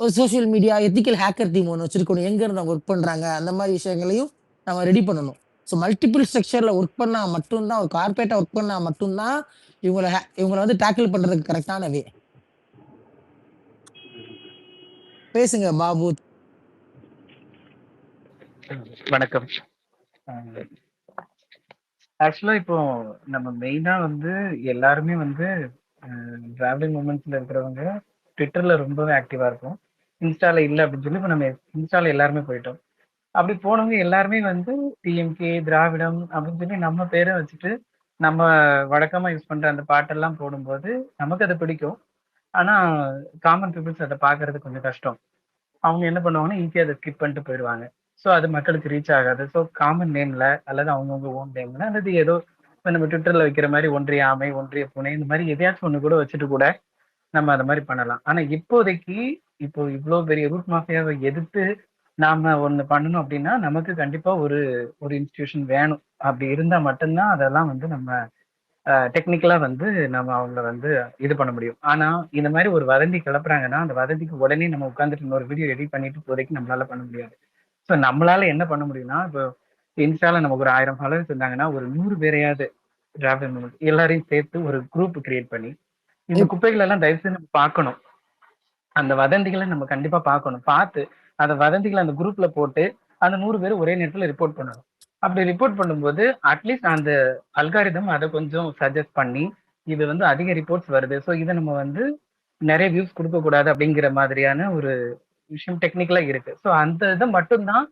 ஒரு social media ethical hacker team ஒண்ணு வச்சிருக்கணும். எங்க இருந்து அவங்க ஒர்க் பண்றாங்க, அந்த மாரி விஷயங்களையும் நம்ம ரெடி பண்ணணும். ஸோ மல்டிபிள் ஸ்ட்ரக்சர்ல ஒர்க் பண்ணா மட்டும் தான், ஒரு கார்ப்பரேட்டா ஒர்க் பண்ணா மட்டும் தான், இவங்கள வந்து டேக்கிள் பண்றதுக்கு கரெக்ட்டான வே. பேசுங்க பாபு. வணக்கம். ஆக்சுவலா இப்போ நம்ம மெயினா வந்து எல்லாருமே வந்து டிராவலிங் மூமெண்ட்ஸ்ல இருக்கிறவங்க ட்விட்டர்ல ரொம்பவே ஆக்டிவா இருக்கும். இன்ஸ்டால இல்ல அப்படின்னு சொல்லி இப்போ நம்ம இன்ஸ்டால எல்லாருமே போயிட்டோம். அப்படி போனவங்க எல்லாருமே வந்து டிஎம்கே திராவிடம் அப்படின்னு சொல்லி நம்ம பேரை வச்சுட்டு நம்ம வழக்கமா யூஸ் பண்ற அந்த பாட்டெல்லாம் போடும்போது நமக்கு அது பிடிக்கும். ஆனா காமன் பீப்புள்ஸ் அதை பாக்குறது கொஞ்சம் கஷ்டம். அவங்க என்ன பண்ணுவாங்கன்னா ஈஸியா அதை ஸ்கிப் பண்ணிட்டு போயிடுவாங்க. ஸோ அது மக்களுக்கு ரீச் ஆகாது. ஸோ காமன் நேம்ல அல்லது அவங்கவுங்க ஓன் நேம்ல அல்லது ஏதோ இப்போ நம்ம ட்விட்டர்ல வைக்கிற மாதிரி ஒன்றிய ஆமை ஒன்றிய பூனை இந்த மாதிரி எதையாச்சும் ஒண்ணு கூட வச்சுட்டு கூட நம்ம அதை மாதிரி பண்ணலாம். ஆனா இப்போதைக்கு இப்போ இவ்வளவு பெரிய ரூட் மாஃபியாவை எதிர்த்து நாம ஒண்ணு பண்ணணும் அப்படின்னா நமக்கு கண்டிப்பா ஒரு ஒரு இன்ஸ்டிடியூஷன் வேணும். அப்படி இருந்தா மட்டும்தான் அதெல்லாம் வந்து நம்ம டெக்னிக்கலா வந்து நம்ம அவங்கள வந்து இது பண்ண முடியும். ஆனா இந்த மாதிரி ஒரு வதந்தி கிளப்புறாங்கன்னா அந்த வதந்திக்கு உடனே நம்ம உட்காந்துட்டு இன்னொரு வீடியோ எடிட் பண்ணிட்டு இப்போதைக்கு நம்மளால பண்ண முடியாது. ஸோ நம்மளால என்ன பண்ண முடியும்னா இப்போ இன்ஸ்டால நமக்கு ஒரு 1000 ஃபாலோவர்ஸ் இருந்தாங்கன்னா ஒரு 100 பேரையாவது டிராவல் மூமெண்ட் எல்லாரையும் சேர்த்து ஒரு குரூப் கிரியேட் பண்ணி இந்த இப் குப்பைகள் எல்லாம் தயவு செஞ்சு நம்ம பார்க்கணும். அந்த வதந்திகளை நம்ம கண்டிப்பா பார்க்கணும். பார்த்து அந்த வதந்திகளை அந்த குரூப்ல போட்டு அந்த 100 பேர் ஒரே நேரத்துல ரிப்போர்ட் பண்ணணும். அப்படி ரிப்போர்ட் பண்ணும்போது அட்லீஸ்ட் அந்த அல்காரிதம் அதை கொஞ்சம் சஜஸ்ட் பண்ணி இது வந்து அதிக ரிப்போர்ட்ஸ் வருது, ஸோ இதை நம்ம வந்து நிறைய வியூஸ் கொடுக்க கூடாது அப்படிங்கிற மாதிரியான ஒரு விஷயம் டெக்னிக்கலா இருக்கு. ஸோ அந்த இதை மட்டும்தான்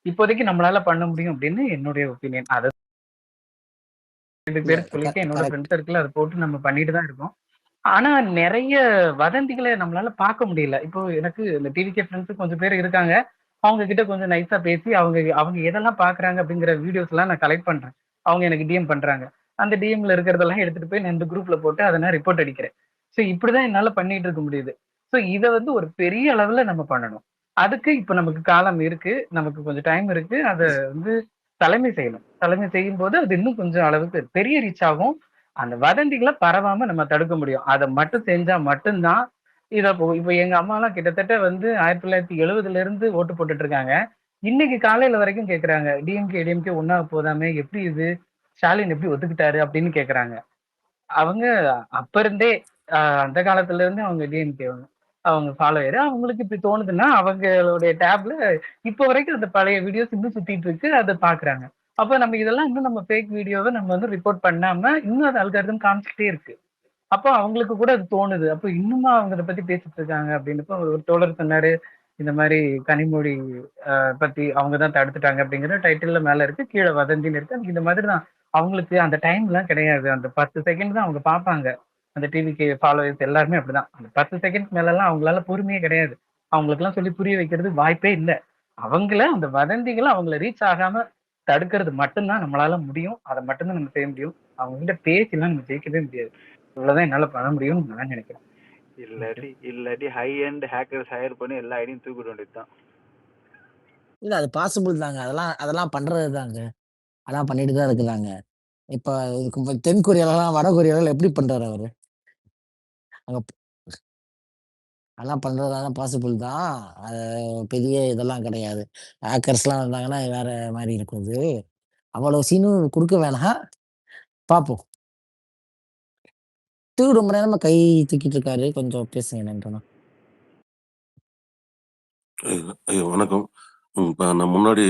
இப்போதைக்கு நம்மளால பண்ண முடியும் அப்படின்னு என்னுடைய ஒப்பீனியன். அதை இல்ல பேருக்கு சொல்லிட்டு என்னோட கரெக்ட். ஃப்ரெண்ட்ஸ் சர்க்கிள் அதை போட்டு நம்ம பண்ணிட்டு தான் இருக்கோம். ஆனா நிறைய வதந்திகளை நம்மளால பார்க்க முடியல. இப்போ எனக்கு இந்த டிவிகே ஃப்ரெண்ட்ஸ் கொஞ்சம் பேர் இருக்காங்க. அவங்க கிட்ட கொஞ்சம் நைஸா பேசி அவங்க அவங்க எதெல்லாம் பாக்குறாங்க அப்படிங்கிற வீடியோஸ் எல்லாம் நான் கலெக்ட் பண்றேன். அவங்க எனக்கு டிஎம் பண்றாங்க. அந்த டிஎம்ல இருக்கிறதெல்லாம் எடுத்துட்டு போய் நான் இந்த குரூப்ல போட்டு அதை நான் ரிப்போர்ட் அடிக்கிறேன். ஸோ இப்படிதான் என்னால பண்ணிட்டு இருக்க முடியுது. ஸோ இதை வந்து ஒரு பெரிய அளவுல நம்ம பண்ணணும். அதுக்கு இப்ப நமக்கு காலம் இருக்கு, நமக்கு கொஞ்சம் டைம் இருக்கு. அதை வந்து தலைமை செய்யணும். தலைமை செய்யும் போது அது இன்னும் கொஞ்சம் அளவுக்கு பெரிய ரீச் ஆகும். அந்த வதந்திகளை பரவாம நம்ம தடுக்க முடியும். அதை மட்டும் செஞ்சா மட்டும்தான் இதை இப்போ எங்க அம்மா எல்லாம் கிட்டத்தட்ட வந்து 1970 இருந்து ஓட்டு போட்டுட்டு இருக்காங்க. இன்னைக்கு காலையில வரைக்கும் கேக்குறாங்க டிஎம்கே டிஎம்கே ஒன்னா போதாமே, எப்படி இது ஸ்டாலின் எப்படி ஒத்துக்கிட்டாரு அப்படின்னு கேக்குறாங்க. அவங்க அப்ப இருந்தே அந்த காலத்துல இருந்து அவங்க டிஎம்கே அவங்க ஃபாலோயர். அவங்களுக்கு இப்படி தோணுதுன்னா அவங்களுடைய டேப்ல இப்போ வரைக்கும் அந்த பழைய வீடியோஸ் இன்னும் சுத்திட்டு இருக்கு, அதை பாக்குறாங்க. அப்ப நம்ம இதெல்லாம் இன்னும் நம்ம ஃபேக் வீடியோவை நம்ம வந்து ரிப்போர்ட் பண்ணாம இன்னும் அது அல்காரிதம் காமிச்சிட்டே இருக்கு. அப்போ அவங்களுக்கு கூட அது தோணுது. அப்போ இன்னுமா அவங்க இதை பத்தி பேசிட்டு இருக்காங்க அப்படின்னப்போ ஒரு தோழர் சொன்னாரு இந்த மாதிரி கனிமொழி பத்தி அவங்க தான் தடுத்துட்டாங்க அப்படிங்கிற டைட்டில்ல மேல இருக்கு, கீழே வதந்தின்னு இருக்கு. இந்த மாதிரி தான் அவங்களுக்கு அந்த டைம் எல்லாம் கிடையாது. அந்த 10 செகண்ட் தான் அவங்க பார்ப்பாங்க. அந்த டிவிக்கு ஃபாலோவர்ஸ் எல்லாருமே அப்படிதான். அந்த 10 செகண்ட் மேல எல்லாம் அவங்களால பொறுமையே கிடையாது. அவங்களுக்கு எல்லாம் சொல்லி புரிய வைக்கிறது வாய்ப்பே இல்லை. அவங்கள அந்த வதந்திகளை அவங்கள ரீச் ஆகாம தடுக்கிறது மட்டும்தான் நம்மளால முடியும். அதை மட்டும்தான் நம்ம செய்ய முடியும். அவங்க கிட்ட பேசிலாம் நம்ம ஜெயிக்கவே முடியாது. இவ்வளவுதான் என்னால பண்ண முடியும்னு நான் நினைக்கிறேன். இல்லாட்டி ஹை எண்ட் ஹேக்கர்ஸ் ஹையர் பண்ணி எல்லா ஐடியும் தூக்கிட வேண்டியதுதான். இல்ல அது பாசிபிள் தாங்க. அதெல்லாம் பண்றது தாங்க. அதெல்லாம் பண்ணிட்டு தான் இருக்குறாங்க. இப்ப தென் கொரியாலலாம், வட கொரியால எப்படி பண்றாரு அவரு? அங்க அதெல்லாம் பண்றதெல்லாம் பாசிபிள் தான். அது பெரிய இதெல்லாம் கிடையாது. ஹேக்கர்ஸ்லாம் இருந்தாங்கன்னா வேற மாரி இருக்கும் இது. அவ்வளவு சீனும் குடுக்க வேணாம். பார்ப்போம். ரொம்ப நேரமா கை தூக்கிட்டு இருக்காரு. கொஞ்சம் பேசுங்க என்னன்ட்டுனா. ஐயா வணக்கம். இப்ப நான் முன்னாடி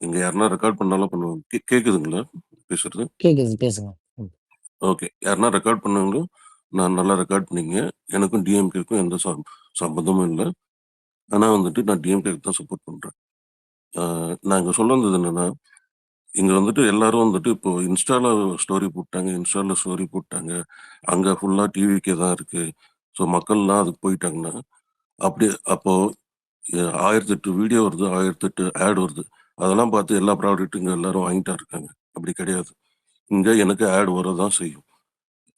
இங்க யாருன்னா ரெக்கார்ட் பண்ணாலும் பண்ணுவாங்க. கேக்குதுங்களா பேசுறது? கேக்குது பேசுங்க. ஓகே. யாருன்னா ரெக்கார்ட் பண்ணாங்க, நான் நல்லா ரெக்கார்ட் பண்ணீங்க. எனக்கும் டிஎம்கேக்கும் எந்த சம்பந்தமும் இல்ல. ஆனா வந்துட்டு நான் டிஎம்கேக்கு தான் சப்போர்ட் பண்றேன். நான் இங்க சொல்ல வந்தது என்னன்னா, இங்க வந்துட்டு எல்லாரும் வந்துட்டு இப்போ இன்ஸ்டால ஸ்டோரி போட்டாங்க. அங்க ஃபுல்லா டிவிக்கே தான் இருக்கு. ஸோ மக்கள்லாம் அதுக்கு போயிட்டாங்கன்னா, அப்போ 1008 வீடியோ வருது, 1008 ஆட் வருது. அதெல்லாம் பார்த்து எல்லா ப்ராடக்ட்டும் இங்க எல்லாரும் வாங்கிட்டா இருக்காங்க. அப்படி கிடையாது. இங்க எனக்கு ஆட் வரதான் செய்யும்.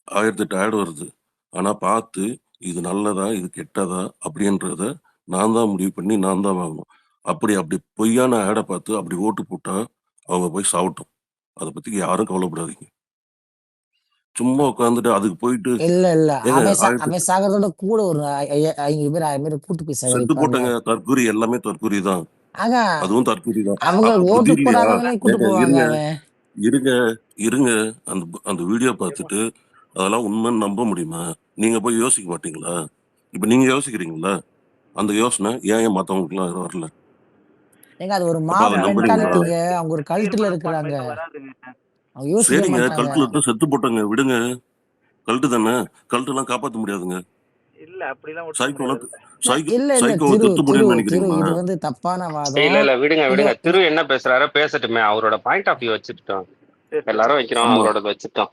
1008 ஆட் வருது. ஆனா பார்த்து இது நல்லதா, இது கெட்டதா அப்படின்றத நான் தான் முடிவு பண்ணி நான் தான் வாங்கணும். அப்படி பொய்யான ஆடை பார்த்து அப்படி ஓட்டு போட்டா அவங்க போய் சாவட்டும். அதை பத்தி யாரும் கவலைப்படாதீங்க. சும்மா உட்காந்துட்டு அதுக்கு போயிட்டு இல்ல, இல்ல. ஏங்க அவன் சாகறதோட கூட ஒரு 500 பேர் 1000 பேர் கூட்டு போய் செத்து சாகடிப்பாங்க. போட்டங்க தற்கூரி எல்லாமே தற்கூரி தான். ஆக அதுவும் தற்கூரி தான். அவங்க புத்தி ஓட்டு இல்லையா? போடாதவங்களையும் கூட்டு ஏங்க போவாங்க இருங்க, அவன். இருங்க, இருங்க. அந்த வீடியோ பார்த்துட்டு அதெல்லாம் உண்மைன்னு நம்ப முடியுமா? நீங்க போய் யோசிக்க மாட்டீங்களா? இப்ப நீங்க யோசிக்கிறீங்கல்ல, அந்த யோசனை ஏன் மத்தவங்களுக்குலாம் வரல? ஏங்க அது ஒரு அப்ப மாப் அத நம்புறீங்களா? மென்டாலிட்டிங்க. அவங்க ஒரு கல்ட்டுல தீர்மானம் இருக்கிறாங்க. பண்ண வராதுங்க. அவங்க யோசிக்க சரிங்க, மாட்டாங்க. கல்ட்டுல இருந்தா செத்து போட்டங்க விடுங்க. கல்ட்டு தானே. கல்ட்டெல்லாம் காப்பாத்த முடியாதுங்க. இல்ல அப்படிலாம் விட்டுற சைக்கோலாம் முடியாதுல்ல. இல்ல சைக்கோவ திரு திருத்த திரு முடியும்னு திரு நினைக்கிறீங்களா? இது வந்து தப்பான இல்ல வாதம். இல்ல விடுங்க இத விடுங்க. இத திரு என்ன பேசுறாரோ பேசட்டுமே. அவரோட பாயிண்ட் ஆஃப் வியூ வச்சுட்டோம். சரி சரி எல்லாரும் சரி. வைக்கிறோம், ஆமா. அவரோட வச்சுட்டோம்.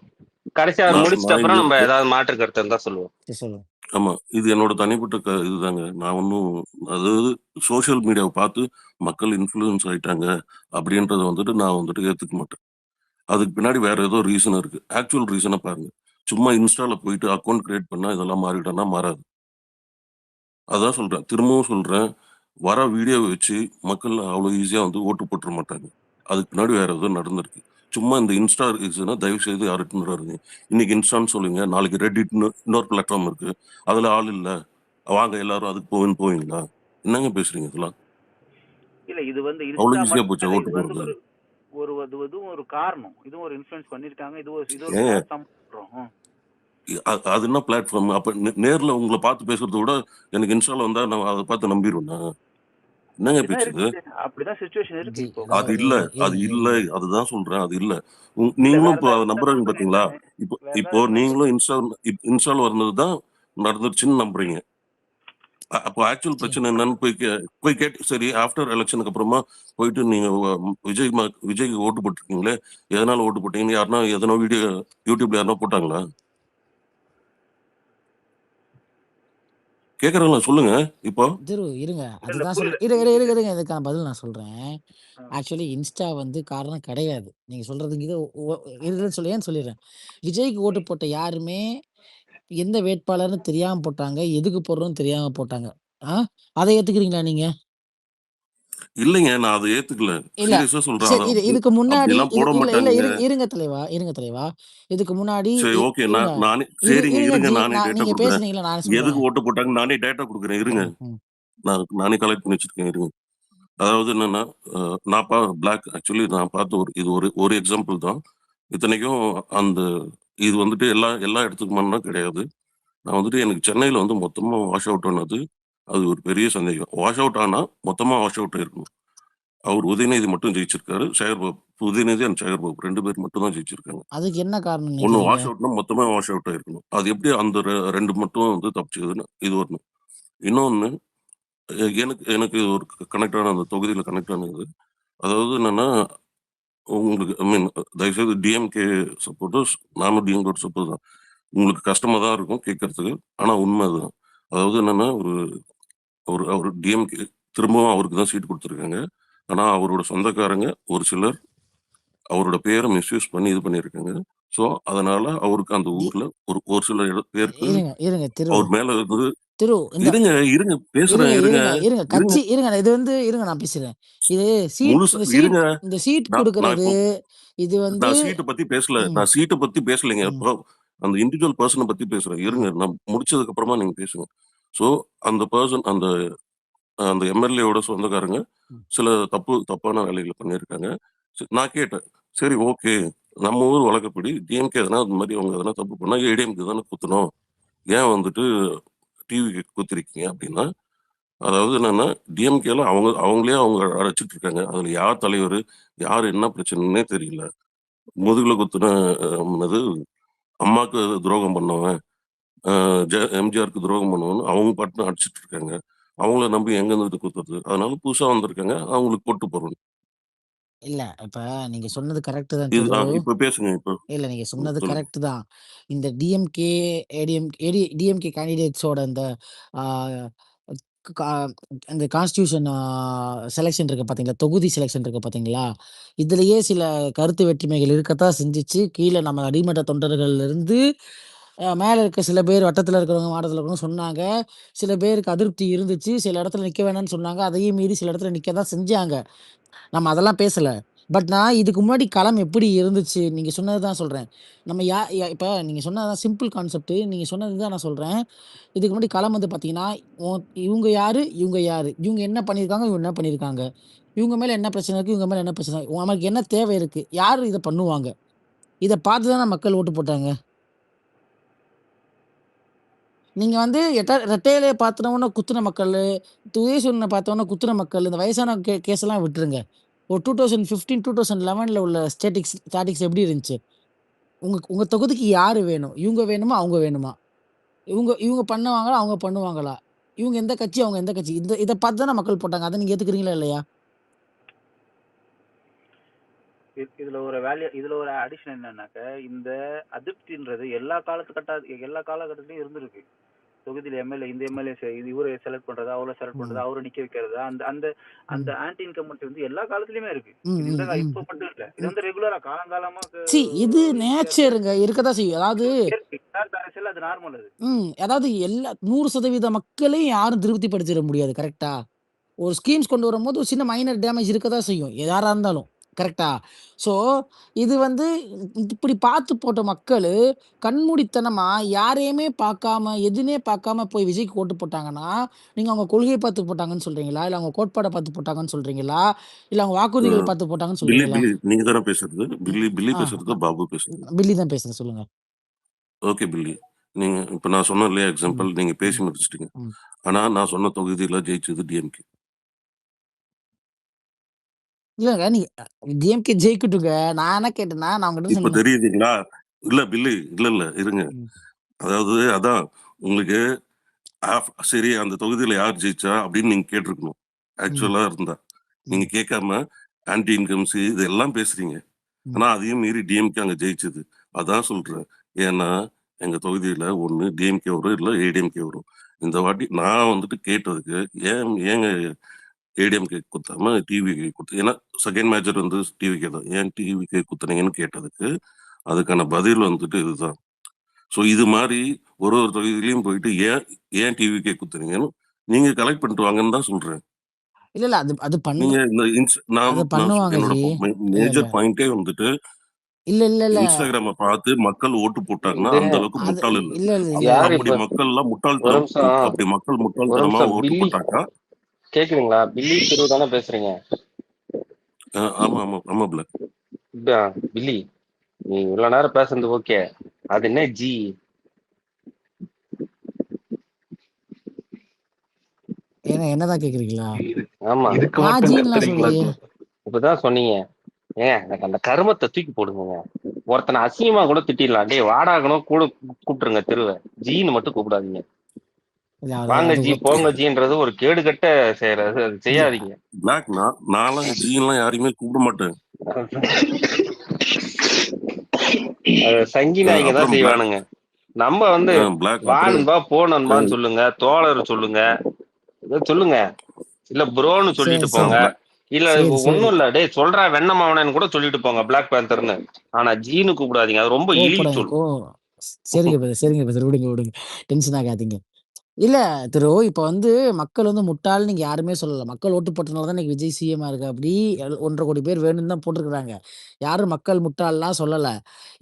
கடைசி அவர் நான் முடிச்சிட்ட நான் அப்புறம் நம்ம இங்க ஏதாவது மாற்று கருத்து இருந்தா சொல்லுவோம். சொல்லுங்க. ஆமா. இது என்னோட தனிப்பட்ட இதுதாங்க. நான் ஒண்ணும் அதாவது சோசியல் மீடியாவ பார்த்து மக்கள் இன்ஃப்ளூயன்ஸ் ஆயிட்டாங்க அப்படின்றத வந்துட்டு நான் வந்துட்டு ஏத்துக்க மாட்டேன். அதுக்கு பின்னாடி வேற ஏதோ ரீசன் இருக்கு. ஆக்சுவல் ரீசன பாருங்க. சும்மா இன்ஸ்டால போயிட்டு அக்கவுண்ட் கிரியேட் பண்ணா இதெல்லாம் மாறிடும்னா மாறாது. அதான் சொல்றேன். திரும்பவும் சொல்றேன். வர வீடியோவ வச்சு மக்கள் அவ்வளோ ஈஸியா வந்து ஓட்டு போட்டுற மாட்டாங்க. அதுக்கு பின்னாடி வேற ஏதோ நடந்திருக்கு. சும்மா இந்த இன்ஸ்டா ரீல்ஸ்னா தயவு செய்து யாரும் இட்டுன்னு வராதீங்க. இன்னைக்கு இன்ஸ்டான்னு சொல்லுங்க. நாளைக்கு ரெடிட்ன்னு இன்னொரு பிளாட்ஃபார்ம் இருக்கு. அதுல ஆள் இல்ல. வாங்க எல்லாரும் அதுக்கு போவீங்களா? என்னங்க பேசுறீங்க இதெல்லாம்? இல்ல இது வந்து அவ்வளோ இன்ஸ்டா ஈஸியா மட்டும் போச்சா இல்ல. ஓட்டு இது வந்து போடுறது? இதுவும் ஒரு காரணம். இதுவும் ஒரு இன்ஃப்ளூயன்ஸ் பண்ணிருக்காங்க. இது ஒரு ஏங்க பிளாட்ஃபார்ம் பண்றோம். அது என்ன பிளாட்ஃபார்ம்? அப்ப நேர்ல உங்கள பார்த்து பேசுறத விட எனக்கு இன்ஸ்டால வந்தா நான் அத பார்த்து நம்பிருவேனா? என்னங்க அப்படிதான் பேச்சு இது? இருக்கு. அப்படிதான் சிச்சுவேஷன் இருக்கு ஜி இப்போ. அது இல்ல. அது இருங்க இல்ல. இருங்க. அதுதான் சொல்றேன். அது இல்ல. இல்ல வேற நீங்களும் இப்போ ஏதாவது அத இருந்தா நம்புறீங்க சொல்லுங்க பார்த்தீங்களா? என்னன்னு. வேற இப்போ ஏதாவது இருந்தா நீங்களும் சொல்லுங்க. இன்ஸ்டால் வந்தது தான் நடந்துருச்சுன்னு நம்புறீங்க. அப்போ ஆக்சுவல் ஜி பிரச்சனை என்னன்னு போய் கேட்டு சரி ஆஃப்டர் எலக்ஷனுக்கு அப்புறமா போயிட்டு நீங்க விஜய்க்கு ஓட்டு போட்டிருக்கீங்களே, எதனால ஓட்டு போட்டீங்கன்னு யாருன்னா எதனா வீடியோ யூடியூப்ல யாருனா போட்டாங்களா? கேட்கறேன்ல சொல்லுங்க இப்போ. திரு இருங்க. இல்ல இல்ல அதுதான் புரியல. இருங்க. இதுக்கான பதில் நான் சொல்றேன். ஆ. ஆக்சுவலி இன்ஸ்டா வந்து காரணம் கிடையாது. நீங்க சொல்றதுக்கு இது இதுன்னு ஏன்னு சொல்லிடுறேன். விஜய்க்கு ஓட்டு போட்ட யாருமே எந்த வேட்பாளர்ன்னு தெரியாம போட்டாங்க. எதுக்கு போடுறோம்னு தெரியாம போட்டாங்க. ஆ அத ஏத்துக்கிறீங்களா நீங்க? இல்லைங்க நான் அதை ஏத்துக்கல. இல்ல. சீரியஸா சொல்றேன். சரி அத இதுக்கு முன்னாடி அப்படிலாம் போட இல்ல இல்ல மாட்டாங்க. இருங்க தலைவா. இதுக்கு முன்னாடி சரி ஓகே. இருங்க. சரிங்க இருங்க இருங்க ஜி. நானே டேட்டா நீங்க குடுக்குறேன். பேசுனீங்கல்ல நானே எதுக்கு சொல்றேன். ஓட்டு போட்டாங்கன்னு நானே டேட்டா குடுக்குறேன். இருங்க. ம். நானே கலெக்ட் பண்ணி வச்சிருக்கேன். இருங்க. அதாவது என்னன்னா, நான் பிளாக் ஆக்சுவலி நான் பார்த்த இது ஒரு ஒரு எக்ஸாம்பிள் தான். இத்தனைக்கும் அந்த இது வந்துட்டு எல்லா எல்லா இடத்துக்குமான்னா கிடையாது. நான் வந்துட்டு எனக்கு சென்னையில வந்து மொத்தமா வாஷ் அவுட் ஆனது, அது ஒரு பெரிய சந்தேகம். வாஷ் அவுட் ஆனா மொத்தமா வாஷ் அவுட் ஆயிருக்கணும். அவர் உதயநிதி மட்டும் ஜெயிச்சிருக்காரு. உதயநிதி அண்ட் சேகர் பாபு 2 பேர் மட்டும் தான் ஜெயிச்சிருக்காங்க. அதுக்கு என்ன காரணம் ஒண்ணு நினைக்கிறீங்க? வாஷ் அவுட்னா மொத்தமா வாஷ் அவுட் ஆயிருக்கணும். அது எப்படி அந்த 2 மட்டும் வந்து தப்பிச்சதுன்னு இது ஒண்ணு. இன்னொன்னு எனக்கு எனக்கு ஒரு கனெக்ட் ஆன அந்த தொகுதியில கனெக்ட் ஆனது. அதாவது என்னன்னா, உங்களுக்கு ஐ மீன் தயவுசெய்து டிஎம்கே சப்போர்ட்டர்ஸ் நானும் டிஎம்கே சப்போர்ட் தான். உங்களுக்கு கஷ்டமா தான் இருக்கும் கேட்கறதுக்கு. ஆனா உண்மை அதுதான். அதாவது என்னன்னா, ஒரு ஒரு அவரு டிஎம்கே திரும்பவும் அவருக்கு தான் சீட் குடுத்துருக்காங்க. ஆனா அவரோட சொந்தக்காரங்க ஒரு சிலர் அவரோட பேர மிஸ்யூஸ் பண்ணி இது பண்ணியிருக்காங்க. ஸோ, அதனால அவருக்கு அந்த தி ஊர்ல ஒரு ஒரு சில பேருக்கு இருங்க திரு. அவர் மேல வந்து திரு இந்த இருங்க பேசுறேன் இருங்க. இருங்க. இருங்க. கட்சி இருங்க. இது வந்து இருங்க நான் பேசுறேன். இது முழுசா இந்த இருங்க. சீட் நான் குடுக்குறது, இப்போ இது வந்து நான் சீட்ட பத்தி பேசல. ம், நான் சீட்ட பத்தி பேசலைங்க. ம், இப்போ அந்த இண்டிவிஜுவல் பெர்சன பத்தி பேசுறேன். இருங்க. ம். நான் முடிச்சதுக்கு அப்புறமா நீங்க பேசுங்க. ஸோ, அந்த பெர்சன் அந்த அந்த எம்எல்ஏவோட சொந்தக்காரங்க ம். சில தப்பான வேலைகள பண்ணியிருக்காங்க. நான் கேட்டேன். சரி ஓகே. நம்ம ஊர் வழக்கப்படி டிஎம்கே எதனா அந்த மாரி அவங்க எதனா தப்பு பண்ணா ஏடிஎம்கே தானே குத்தணும். ஏன் வந்துட்டு டிவிக்கு குத்திருக்கீங்க அப்டின்னா, அதாவது என்னன்னா டிஎம்கேல அவங்களே அழைச்சுட்டு இருக்காங்க. அதுல யார் தலைவரு? யார் என்ன பிரச்சனைன்னே தெரியல. முதுகுல குத்துன என்னது அம்மாக்கு துரோகம் பண்ணவன், அ எம்ஜிஆருக்கு துரோகம் பண்ணவன்னு அவங்க பாட்டுன்னு அடிச்சுட்டு இருக்காங்க. அவங்கள நம்பி எங்க இருந்துட்டு குத்துறது? அதனால புதுசா வந்திருக்காங்க. அவங்களுக்கு போட்டு போறோம். இல்ல. இப்ப நீங்க சொன்னது கரெக்ட் தான் இது திரு. இப்ப பேசுங்க இப்போ. இல்ல நீங்க சொன்னது சொல்லுங்க. கரெக்ட் தான். இந்த டிஎம்கே கேண்டிடேட்ஸோட இந்த ஆ கா இந்த கான்ஸ்டிடியூஷன் செலக்ஷன் இருக்கு பார்த்தீங்களா? தொகுதி செலக்ஷன் இருக்கு பார்த்தீங்களா? இதுலயே சில கருத்து வேற்றுமைகள் இருக்கத்தான் செஞ்சுச்சு. கீழ நம்ம அடிமட்ட தொண்டர்கள்ல இருந்து மேல இருக்க சில பேர் வட்டத்துல இருக்கிறவங்க, மாவட்டத்துல இருக்கிறவங்க சொன்னாங்க. சில பேருக்கு அதிருப்தி இருந்துச்சு. சில இடத்துல நிக்க வேணாம்னு சொன்னாங்க. அதையும் மீறி சில இடத்துல நிக்க தான் செஞ்சாங்க. நம்ம அதெல்லாம் பேசல. பட் நான் இதுக்கு முன்னாடி களம் எப்படி இருந்துச்சு? நீங்க சொன்னது தான் சொல்றேன். நம்ம இப்ப நீங்க சொன்னது தான் சிம்பிள் கான்செப்ட். நீங்க சொன்னது தான் நான் சொல்றேன். இதுக்கு முன்னாடி களம் வந்து பார்த்தீங்கன்னா, இவங்க யாரு? இவங்க யாரு? இவங்க என்ன பண்ணியிருக்காங்க? இவங்க என்ன பண்ணியிருக்காங்க? இவங்க மேல என்ன பிரச்சனை இருக்கு? இவங்க மேல என்ன பிரச்சனை? நமக்கு என்ன தேவை இருக்கு? யாரு இத பண்ணுவாங்க? இத பார்த்து தானே மக்கள் ஓட்டு போட்டாங்க. நீங்க வந்து ரெட்டை இலைய பார்த்தோனே குத்துன மக்களு, உதயசூரியன பார்த்தோனே குத்துன மக்கள், இந்த வயசான கேஸெல்லாம் விட்டுருங்க. ஒரு 2015, 2011ல உள்ள ஸ்டாட்டிக்ஸ் எப்படி இருந்துச்சு? உங்க உங்க தொகுதிக்கு யாரு வேணும்? இவங்க வேணுமா? அவங்க வேணுமா? இவங்க இவங்க பண்ணுவாங்களா? அவங்க பண்ணுவாங்களா? இவங்க எந்த கட்சி? அவங்க எந்த கட்சி? இத பார்த்து தானே மக்கள் போட்டாங்க. அத நீங்க ஏத்துக்கிறீங்களா இல்லையா? இதுல ஒரு அடிஷன் என்னன்னாக்க, இந்த அதிருப்தின்றது எல்லா காலகட்டத்திலயும் இருந்திருக்கு. தொகுதியில எம்எல்ஏ இந்த எம்எல்ஏ இவரை செலக்ட் பண்றது, அவரை செலக்ட் பண்றது, ம். அவரை நிக்க வைக்கிறது, அந்த அந்த அந்த ம். ஆன்டி இன்கம்பன்சி வந்து எல்லா காலத்துலயுமே இருக்கு. ம். இது ம். ம். இப்ப மட்டும் இல்ல. இது ம். வந்து ரெகுலரா காலங்காலமா இது இருந்துட்டே இருக்கு. நேச்சருங்க. இருக்கத்தான் செய்யும். அதாவது இயற்கை யதார்த்த அரசியல், அது நார்மல் அது. அதாவது 100% மக்களையும் யாரும் திருப்திப்படுத்திற முடியாது. கரெக்ட்டா? ஒரு ஸ்கீம்ஸ் கொண்டு வரும்போது ஒரு சின்ன மைனர் டேமேஜ் இருக்க தான் செய்யும். யாரா இருந்தாலும். கரெக்ட்டா? ஸோ, இது வந்து இப்படி பார்த்து போட்ட மக்களு, கண்மூடித்தனமா யாரையுமே பார்க்காம, எதுன்னே பார்க்காம போய் விஜய்க்கு ஓட்டு போட்டாங்கன்னா, நீங்க அவங்க கொள்கைய பார்த்து போட்டாங்கன்னு சொல்றீங்களா? இல்ல அவங்க கோட்பாட பார்த்து போட்டாங்கன்னு சொல்றீங்களா? இல்ல அவங்க வாக்குறுதிகள் பார்த்து போட்டாங்கன்னு பில்லி சொல்றீங்களா? பில்லி நீங்க தானே பேசுறது? ம். பில்லி ஆ, பேசுறது, பாபு பேசுறது. பில்லி தான் பேசுறேன். சொல்லுங்க. ஓகே பில்லி. நீங்க இப்ப நான் சொன்னேன் இல்லையா ம். எக்ஸாம்பிள், நீங்க பேசி ம். முடிச்சுட்டீங்க. ம். ஆனா நான் சொன்ன தொகுதியில ஜெயிச்சது டிஎம்கே. இல்லங்க நீங்க டிஎம்கே ஜெயிக்கட்டுங்க. நான் என்ன கேட்டேன்னா, நான் உங்ககிட்ட இப்ப சொன்னேன். தெரியுதுங்களா? இல்ல பில்லி, இல்ல இருங்க. ம். அதாவது அதான் உங்களுக்கு சரி அந்த தொகுதியில யார் ஜெயிச்சா அப்படின்னு நீங்க கேட்டிருக்கணும். ம். ஆக்சுவலா இருந்தா. நீங்க ம். கேட்காம ஆன்டி இன்கம்ஸ் இதெல்லாம் பேசுறீங்க. ம். ஆனா அதையும் மீறி டிஎம்கே அங்க ஜெயிச்சது. அதான் சொல்றேன். ஏன்னா எங்க தொகுதியில ஒண்ணு டிஎம்கே வரும், இல்ல ஏடிஎம்கே வரும். இந்த வாட்டி நான் வந்துட்டு கேட்டதுக்கு ஏங்க ஏடிஎம்கே குத்தாம டிவிகே குத்து, ஏன்னா செகண்ட் மேஜர் வந்து டிவிகே தான், ஏன் டிவிகே குத்துனீங்கன்னு கேட்டதுக்கு அதுக்கான பதில் வந்துட்டு இதுதான். ஸோ இது மாதிரி ஒரு ஒரு தொகுதியிலையும் போயிட்டு ஏன் ஏன் டிவிகே குத்துனீங்கன்னு நீங்க கலெக்ட் பண்ணிட்டு வாங்கன்னு தான் சொல்றேன். இல்ல, இல்ல. அது அது நீங்க இந்த நான் அது நான் பண்ணுவாங்க என்னோட ஜி. இல்ல, இல்ல. மேஜர் பாயிண்டே வந்துட்டு இல்ல, இல்ல, இல்ல. இன்ஸ்டாகிராம பார்த்து மக்கள் ஓட்டு போட்டாங்கன்னா இது அந்த அளவுக்கு அது முட்டாள் இல்ல. இல்ல, இல்ல, இல்ல, யாரு இல்ல. அப்படி இப்ப மக்கள்லாம் ஒரு முட்டாள்தனம், நிமிஷம் அப்படி மக்கள் ஒரு முட்டாள்தனமா நிமிஷம் ஓட்டு பில்லி போட்டாக்கா கேக்குதுங்களா? பில்லி திரு தானே பேசுறீங்க? ஆமா ஆமா ஆமா பிளாக். பில்லி, நீ இவ்வளவு நேரம் பேசுறது ஓகே. அது என்ன ஜி? என்னதான் கேக்குறீங்களா? ஆமா, இதுக்கு நான் மட்டும் ஜீன்லாம் கத்துறீங்களா சொல்லலையே. ப்ரோ? இப்பதான் சொன்னீங்க. எனக்கு அந்த கருமத்தை தூக்கி போடுங்க. ஒருத்தனை அசிங்கமா கூட திட்டிடலாம். டேய் வாடாகணும் கூட கூப்பிட்டுருங்க தெருவை. ஜீன்னு மட்டும் கூப்பிடாதீங்க. இல்ல வாங்க அது ஜி போங்க ஜின்றது ஒரு கேடுகட்ட செய்யறது. அது இல்ல. செய்யாதீங்க. பிளாக் நான்லாம் ஜீன்லாம் யாரையுமே கூப்பிட மாட்டேன். அது சங்கி நாய்ங்க தான் அப்புறம் பிளாக் செய்வானுங்க. நம்ம வந்து பிளாக் வா அப்புறம் நண்பா போ நண்பான்னு சொல்லுங்க, தோழர் சொல்லுங்க, இதை சொல்லுங்க, இல்ல ப்ரோன்னு சொல்லிட்டு சரி, போங்க. சரி. இல்ல சரி, சரி. ஒண்ணும் இல்ல டேய் சொல்றா வெண்ணமாவனன்னு கூட சொல்லிட்டு போங்க பிளாக் பேந்தர்னு. ஆனா ஜீனு கூப்பிடாதீங்க, அது ரொம்ப இழி கோவப்படாதீங்க. சொல். சரிங்க பிரதர், சரிங்க பிரதர். விடுங்க, விடுங்க. டென்ஷன் ஆகாதீங்க. இல்ல திரு, இப்ப வந்து மக்கள் வந்து முட்டாள்ன்னு நீங்க யாருமே சொல்லல. மக்கள் ஓட்டு போட்டனால தான் இன்னைக்கு விஜய் சிஎம்மா இருக்காப்படி. 1,50,00,000 பேர் வேணும்னு தான் போட்டுருக்காங்க. யாரும் மக்கள் முட்டாள்லாம் சொல்லல.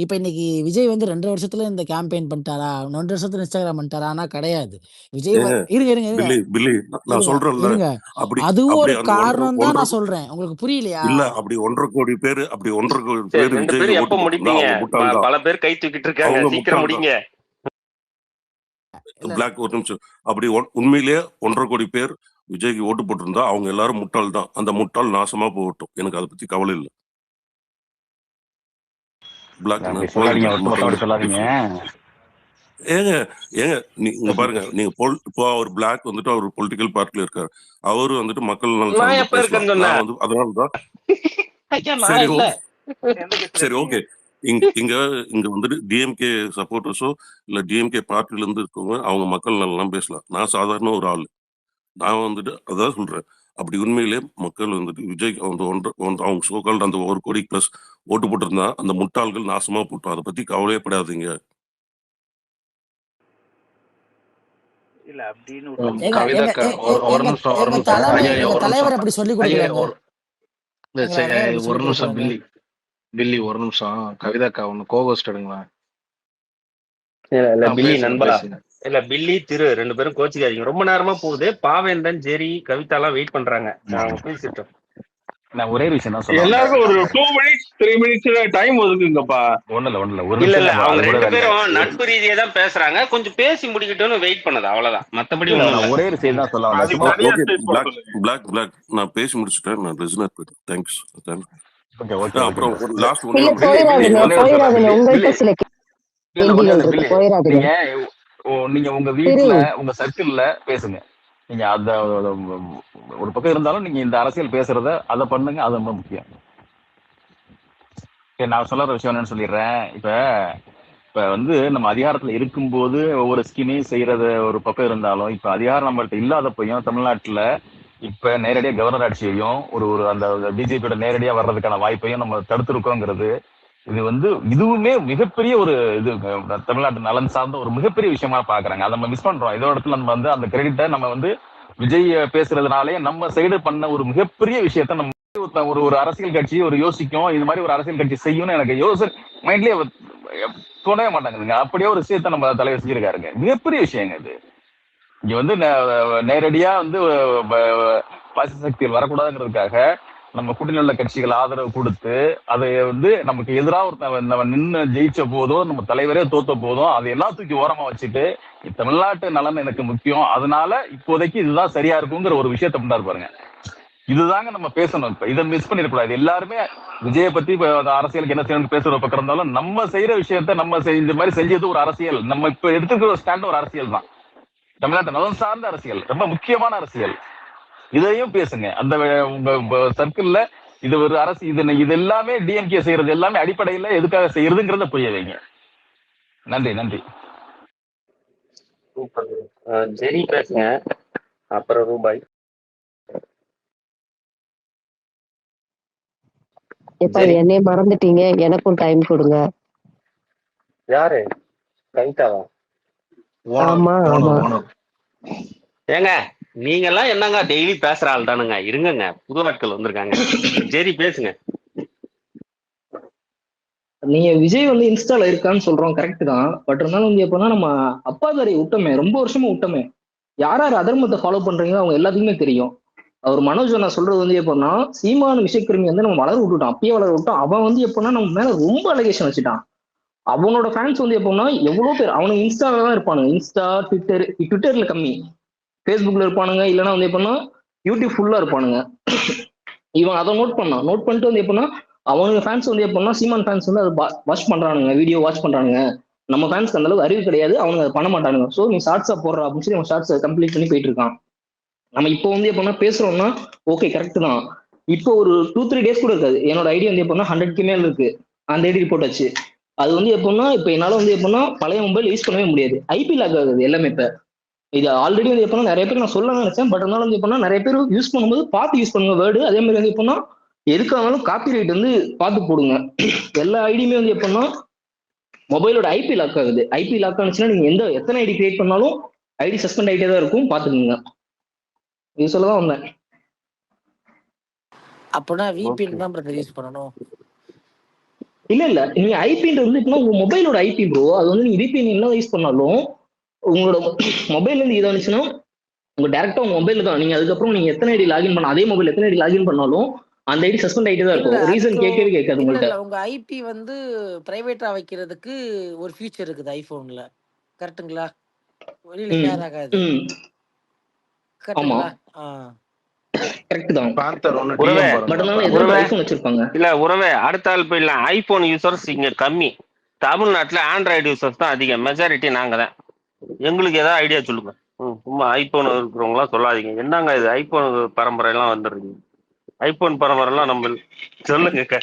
இப்ப இன்னைக்கு விஜய் வந்து 2 வருஷத்துல இந்த கேம்பெயின் பண்ணிட்டாரா? 2 வருஷத்துல இன்ஸ்டாகிராம் பண்ணிட்டாரான்னா கிடையாது. விஜய் ஏங்க இருங்க, இருங்க, இருங்க. பில்லி நான் இருங்க, சொல்றேன்ல, இருங்க. அப்படி அதுவும் அப்படி ஒரு அந்த ஒன்றரை காரணம் தான் ஒன்றரை நான் சொல்றேன். உங்களுக்கு புரியலையா? இல்ல அப்படி 1,50,00,000 பேர் அப்படி 1,50,00,000 சரி, பேர் 2 பேரும் விஜய்க்கு எப்ப ஓட்டு போட்டிருந்தா முடிப்பீங்க? அவங்க முட்டாள் தான். பல பேர் கை தூக்கிட்டு இருக்காங்க, அவங்க சீக்கிரம் முட்டாள் தான். முடிங்க. இல்ல, பிளாக் ஒரு நிமிஷம். அப்படி உண்மையிலேயே 1,50,00,000 பேர் விஜய்க்கு ஓட்டு போட்டிருந்தா அவங்க எல்லாரும் முட்டாள் தான். அந்த முட்டாள் நாசமா போகட்டும், எனக்கு அதை பத்தி கவலை இல்லை. பிளாக் அப்படி சொல்லாதீங்க, கோயம்புத்தூர் ஒட்டுமொத்தம் மக்கள் அப்படி சொல்லாதீங்க. ஏங்க ஏங்க நீங்க பாருங்க, நீங்க இப்போ அவர் பிளாக் வந்துட்டு அவர் பொலிட்டிக்கல் பார்ட்டில இருக்காரு. அவரு வந்துட்டு மக்கள் நலன் நான் சார்ந்து எப்ப பேசலாம். இருக்கேன்னு நான் சொன்னேன்? வந்து அதனாலதான் ஐயா நான் சரி இல்ல. எந்த கட்சியில சரி இருக்கீங்க? ஓகே. இங்க இங்க வந்துட்டு டிஎம்கே சப்போர்ட்டர்ஸோ இல்ல டிஎம்கே பார்ட்டில இருந்து இருக்கவங்க அவங்க மக்கள் நலன்லாம் பேசலாம். நான் சாதாரண ஒரு ஆள். நான் வந்துட்டு அதான் சொல்றேன். அப்படி உண்மையிலே மக்கள் வந்துட்டு விஜய் அவங்க சோகால்டு அந்த 1 கோடி பிளஸ் ஓட்டு போட்டிருந்தா அந்த முட்டாள்கள் நாசமா போட்டோம். அதை பத்தி கவலையப்படாதீங்க. இல்ல அப்படின்னு ம், எங்க கவிதா எங்க அக்கா, எ- ஒரு எ- ஒரு எங்க நிமிஷம், ஒரு எங்க நிமிஷம். தலைமை ஐயா, எங்க ஒரு தலைவர் நிமிஷம். அப்படி சொல்லி ஐயா, கொடுக்கலங்க. ஒரு எங்களை நேரம் எடுத்து ஒரு சொல்லி நிமிஷம் கொடுக்குறோங்க. பில்லி ஒரு நிமிஷம். கவிதாக்கா ஒன்று கோகோஸ்ட் எடுங்களேன். இல்ல பில்லி பேசுங்க நண்பா, பேசுங்க. இல்ல பில்லி திரு 2 பேரும் கோச்சிக்காதீங்க. ரொம்ப நேரமா போகுது. பாவேந்தன், ஜெரி, கவிதா எல்லாம் வெயிட் பண்றாங்க. அவங்க பேசிட்டோம். நான் ஒரே விஷயம் தான் சொல்ல எல்லாருக்கும் ஒரு வந்தேன். 2 மினிட்ஸ் 3 மினிட்ஸ் டைம் ஒதுக்குங்கப்பா. ஒண்ணு இல்ல ஒரு இல்ல நிமிஷம் இல்ல நம்ம அவங்க அது கூட 2 வேலையா பேரும் நட்பு ரீதியா தான் பேசுறாங்க. கொஞ்சம் பேசி முடிக்கட்டும்னு வெயிட் பண்ணது, அவ்வளவுதான். மத்தபடி இல்ல ஒண்ணும் இல்ல. நான் ஒரே ஒரு செய்தி தான் சொல்ல வந்தேன். அதுக்கு சும்மா தனியா ஓகே ஸ்பேஸ் போட பிளாக் சொல்லுங்க. பிளாக் நான் பேசி முடிச்சுட்டேன். நான் ரெசினர் போயிட்டேன். தேங்க்ஸ். ஓகே அப்புறம் ஒரு ஓகே லாஸ்ட் இல்ல ஒன்று போயிடாதீங்க ஒன்னே ஒரு சொல்றேன் போயிடாதீங்க, உங்கள்கிட்ட பில்லி. சில இல்ல ஒண்ணே கேள்விகள் ஒண்ணு இருக்கு, பில்லி, போயிடாதீங்க. நீங்க நீங்க உங்க திரு வீட்டுல உங்க சர்க்கிள்ல பேசுங்க. நீங்க அந்த ஒரு பக்கம் இருந்தாலும் நீங்க இந்த அரசியல் பேசுறத அதை பண்ணுங்க, அது ரொம்ப முக்கியம். நான் சொல்ற விஷயம் என்னன்னு சொல்லிடுறேன். இப்ப வந்து நம்ம அதிகாரத்துல இருக்கும்போது ஒவ்வொரு ஸ்கீமையும் செய்யறது ஒரு பக்கம் இருந்தாலும், இப்ப அதிகாரம் நம்மள்ட்ட இல்லாதப்பையும் தமிழ்நாட்டுல இப்ப நேரடியா கவர்னர் ஆட்சியையும் ஒரு அந்த பிஜேபியோட நேரடியா வர்றதுக்கான வாய்ப்பையும் நம்ம தடுத்திருக்கோங்கிறது, இது வந்து இதுவுமே மிகப்பெரிய ஒரு இது தமிழ்நாட்டு நலன் சார்ந்த ஒரு மிகப்பெரிய விஷயமா பாக்குறாங்க. அதை நம்ம மிஸ் பண்றோம். இதோ இடத்துல நம்ம வந்து அந்த கிரெடிட்டை நம்ம வந்து விஜய் பேசுறதுனாலே நம்ம சைடு பண்ண ஒரு மிகப்பெரிய விஷயத்த நம்ம ஒரு அரசியல் கட்சி ஒரு யோசிக்கும், இது மாதிரி ஒரு அரசியல் கட்சி செய்யும்னு எனக்கு மைண்ட்லயே தோணவே மாட்டாங்குதுங்க. அப்படியே ஒரு விஷயத்த நம்ம தலைவர் செஞ்சிருக்காருங்க. மிகப்பெரிய விஷயங்க இது. இங்க வந்து நேரடியா வந்து பாசிச சக்திகள் வரக்கூடாதுங்கிறதுக்காக நம்ம குடிநல கட்சிகள் ஆதரவு கொடுத்து அதை வந்து நமக்கு எதிராக நம்ம நின்று ஜெயிச்ச போதும், நம்ம தலைவரே தோத்த போதும், அதை எல்லாம் தூக்கி ஓரமா வச்சுட்டு தமிழ்நாட்டு நலன் எனக்கு முக்கியம், அதனால இப்போதைக்கு இதுதான் சரியா இருக்குங்கிற ஒரு விஷயத்த பண்ணாரு பாருங்க. இதுதாங்க நம்ம பேசணும். இப்ப இதை மிஸ் பண்ணிடக்கூடாது. எல்லாருமே விஜய பத்தி அரசியலுக்கு என்ன செய்யணும் பேசுற பக்கம் இருந்தாலும், நம்ம செய்யற விஷயத்த நம்ம இந்த மாதிரி செஞ்சது ஒரு அரசியல். நம்ம இப்ப எடுத்துக்கிற ஸ்டாண்ட் ஒரு அரசியல் தான். தமிழ்நாட்டு நலன் சார்ந்த அரசியல், ரொம்ப முக்கியமான அரசியல். இதையும் பேசுங்க. அந்த உங்க சர்க்கிள்ல இது ஒரு அரசு, இது எல்லாமே டிஎம்கே செய்யறது எல்லாமே அடிப்படையில எதுக்காக செய்யறதுங்கிறத புரிய வைங்க. நன்றி. ஜெரி பேசுங்க, அப்புறம் ரூபாய். எப்ப என்னைய மறந்துட்டீங்க, எனக்கும் டைம் கொடுங்க. யாரு? கவிதாவா? ஆமா ஆமா. ஏங்க நீங்க எல்லாம் என்னங்க டெய்லி பேசுற ஆள் தானுங்க. இருங்கங்க, புது ஆட்கள் வந்திருக்காங்க. ஜெரி பேசுங்க. நீங்க விஜய் வந்து இன்ஸ்டால இருக்கான்னு சொல்றோம், கரெக்ட் தான். பட் இருந்தாலும் வந்து எப்படின்னா நம்ம அப்பாதாரி விட்டோமே, ரொம்ப வருஷமா விட்டோமே. யார் யார் அதர்மத்தை ஃபாலோ பண்றீங்களோ அவங்க எல்லாத்துக்குமே தெரியும். அவர் மனோஜ் நான் சொல்றது வந்து எப்படின்னா, சீமான விஷயக்கிருமி வந்து நம்ம வளர விட்டுட்டோம், அப்பயே வளர விட்டோம். அவன் வந்து எப்படின்னா நம்ம மேல ரொம்ப அலிகேஷன் வச்சுட்டான். அவனோட ஃபேன்ஸ் வந்து எப்படின்னா எவ்வளவு பேர் அவனுக்கு இன்ஸ்டால தான் இருப்பானுங்க. இன்ஸ்டா, ட்விட்டர்ல கம்மி, ஃபேஸ்புக்ல இருப்பானுங்க, இல்லைன்னா வந்து எப்படின்னா யூடியூப் ஃபுல்லா இருப்பானுங்க. இவன் அதை நோட் பண்ணிட்டு வந்து எப்படின்னா அவனுக்கு ஃபேன்ஸ் வந்து எப்படின்னா சீமான் ஃபேன்ஸ் வந்து அதை வாட்ச் பண்றானுங்க, வீடியோ வாட்ச் பண்றானுங்க. நம்ம ஃபேன்ஸ்க்கு அந்த அளவுக்கு அறிவு கிடையாது, அவனுக்கு அதை பண்ண மாட்டானுங்க. ஸோ நீ ஷார்ட்ஸா போடுற அப்படின்னு சொல்லி அவன் ஷார்ட்ஸ் கம்ப்ளீட் பண்ணி போயிட்டு இருக்கான். நம்ம இப்போ வந்து எப்படின்னா பேசுறோம்னா ஓகே கரெக்ட் தான். இப்போ ஒரு 2-3 டேஸ் கூட இருக்காது, என்னோட ஐடி வந்து எப்படின்னா 100க்கு மேல இருக்கு. அந்த ஐடி ரிப்போர்ட் ஆச்சு. அது வந்து எப்படின்னா இப்போ என்னால வந்து எப்படின்னா பழைய மொபைல் யூஸ் பண்ணவே முடியாது, ஐபி லாக் ஆகுது எல்லாமே. இப்போ இது ஆல்ரெடி வந்து எப்படின்னா நிறைய பேர் நான் சொல்ல நினைச்சேன், பட் இருந்தாலும் வந்து எப்படின்னா நிறைய பேர் யூஸ் பண்ணும்போது பார்த்து யூஸ் பண்ணுங்க வேர்டு. அதே மாதிரி வந்து எப்படின்னா எதுக்கானாலும் காப்பி ரைட் வந்து பார்த்து போடுங்க. எல்லா ஐடியுமே வந்து எப்படின்னா மொபைலோட ஐபி லாக் ஆகுது. ஐபி லாக் ஆனிச்சுன்னா நீங்க எத்தனை ஐடி கிரியேட் பண்ணாலும் ஐடி சஸ்பெண்ட் ஆகிட்டே தான் இருக்கும், பார்த்துக்கோங்க. இது சொல்லதான் வந்தேன். அப்படின்னா விபிஎன் தான் பிரதர் யூஸ் பண்ணணும். இல்ல நீங்க ஐபின்றது வந்து இப்போ உங்க மொபைலோட ஐபி ப்ரோ. அது வந்து நீங்க விபிஎன் என்ன யூஸ் பண்ணாலும் உங்களோட மொபைல்ல இருந்து இதானுச்சுன்னா உங்க டேரக்டா உங்க மொபைல் தான். நீங்க அதுக்கப்புறம் நீங்க எத்தனை ஐடி லாகின் பண்ண, அதே மொபைல் எத்தனை ஐடி லாகின் பண்ணாலும் அந்த ஐடி சஸ்பெண்ட் ஆகிட்டே தான் இருக்கும். ரீசன் கேட்கவே கேட்காது உங்கள்ட்ட. உங்க ஐபி வந்து பிரைவேட்டா வைக்கிறதுக்கு ஒரு ஃபியூச்சர் இருக்குது ஐபோன்ல, கரெக்ட்டுங்களா? வெளியில ஷேர் ஆகாது, கரெக்ட்டுங்களா? கரெக்ட் தான். இல்ல உறவே, அடுத்த ஆள் போயிடலாம். ஐபோன் யூசர்ஸ் இங்க கம்மி, தமிழ்நாட்டுல ஆண்ட்ராய்டு யூசர்ஸ் தான் அதிகம். மெஜாரிட்டி நாங்க தான். எங்களுக்கு ஏதாவது ஐடியா சொல்லுங்க. சும்மா ஐபோன் இருக்கிறவங்களா சொல்லாதீங்க. என்னங்க இது ஐபோன் பரம்பரை எல்லாம் வந்துடுறீங்க. ஐபோன் பரம்பரை எல்லாம் நம்ம சொல்லுங்க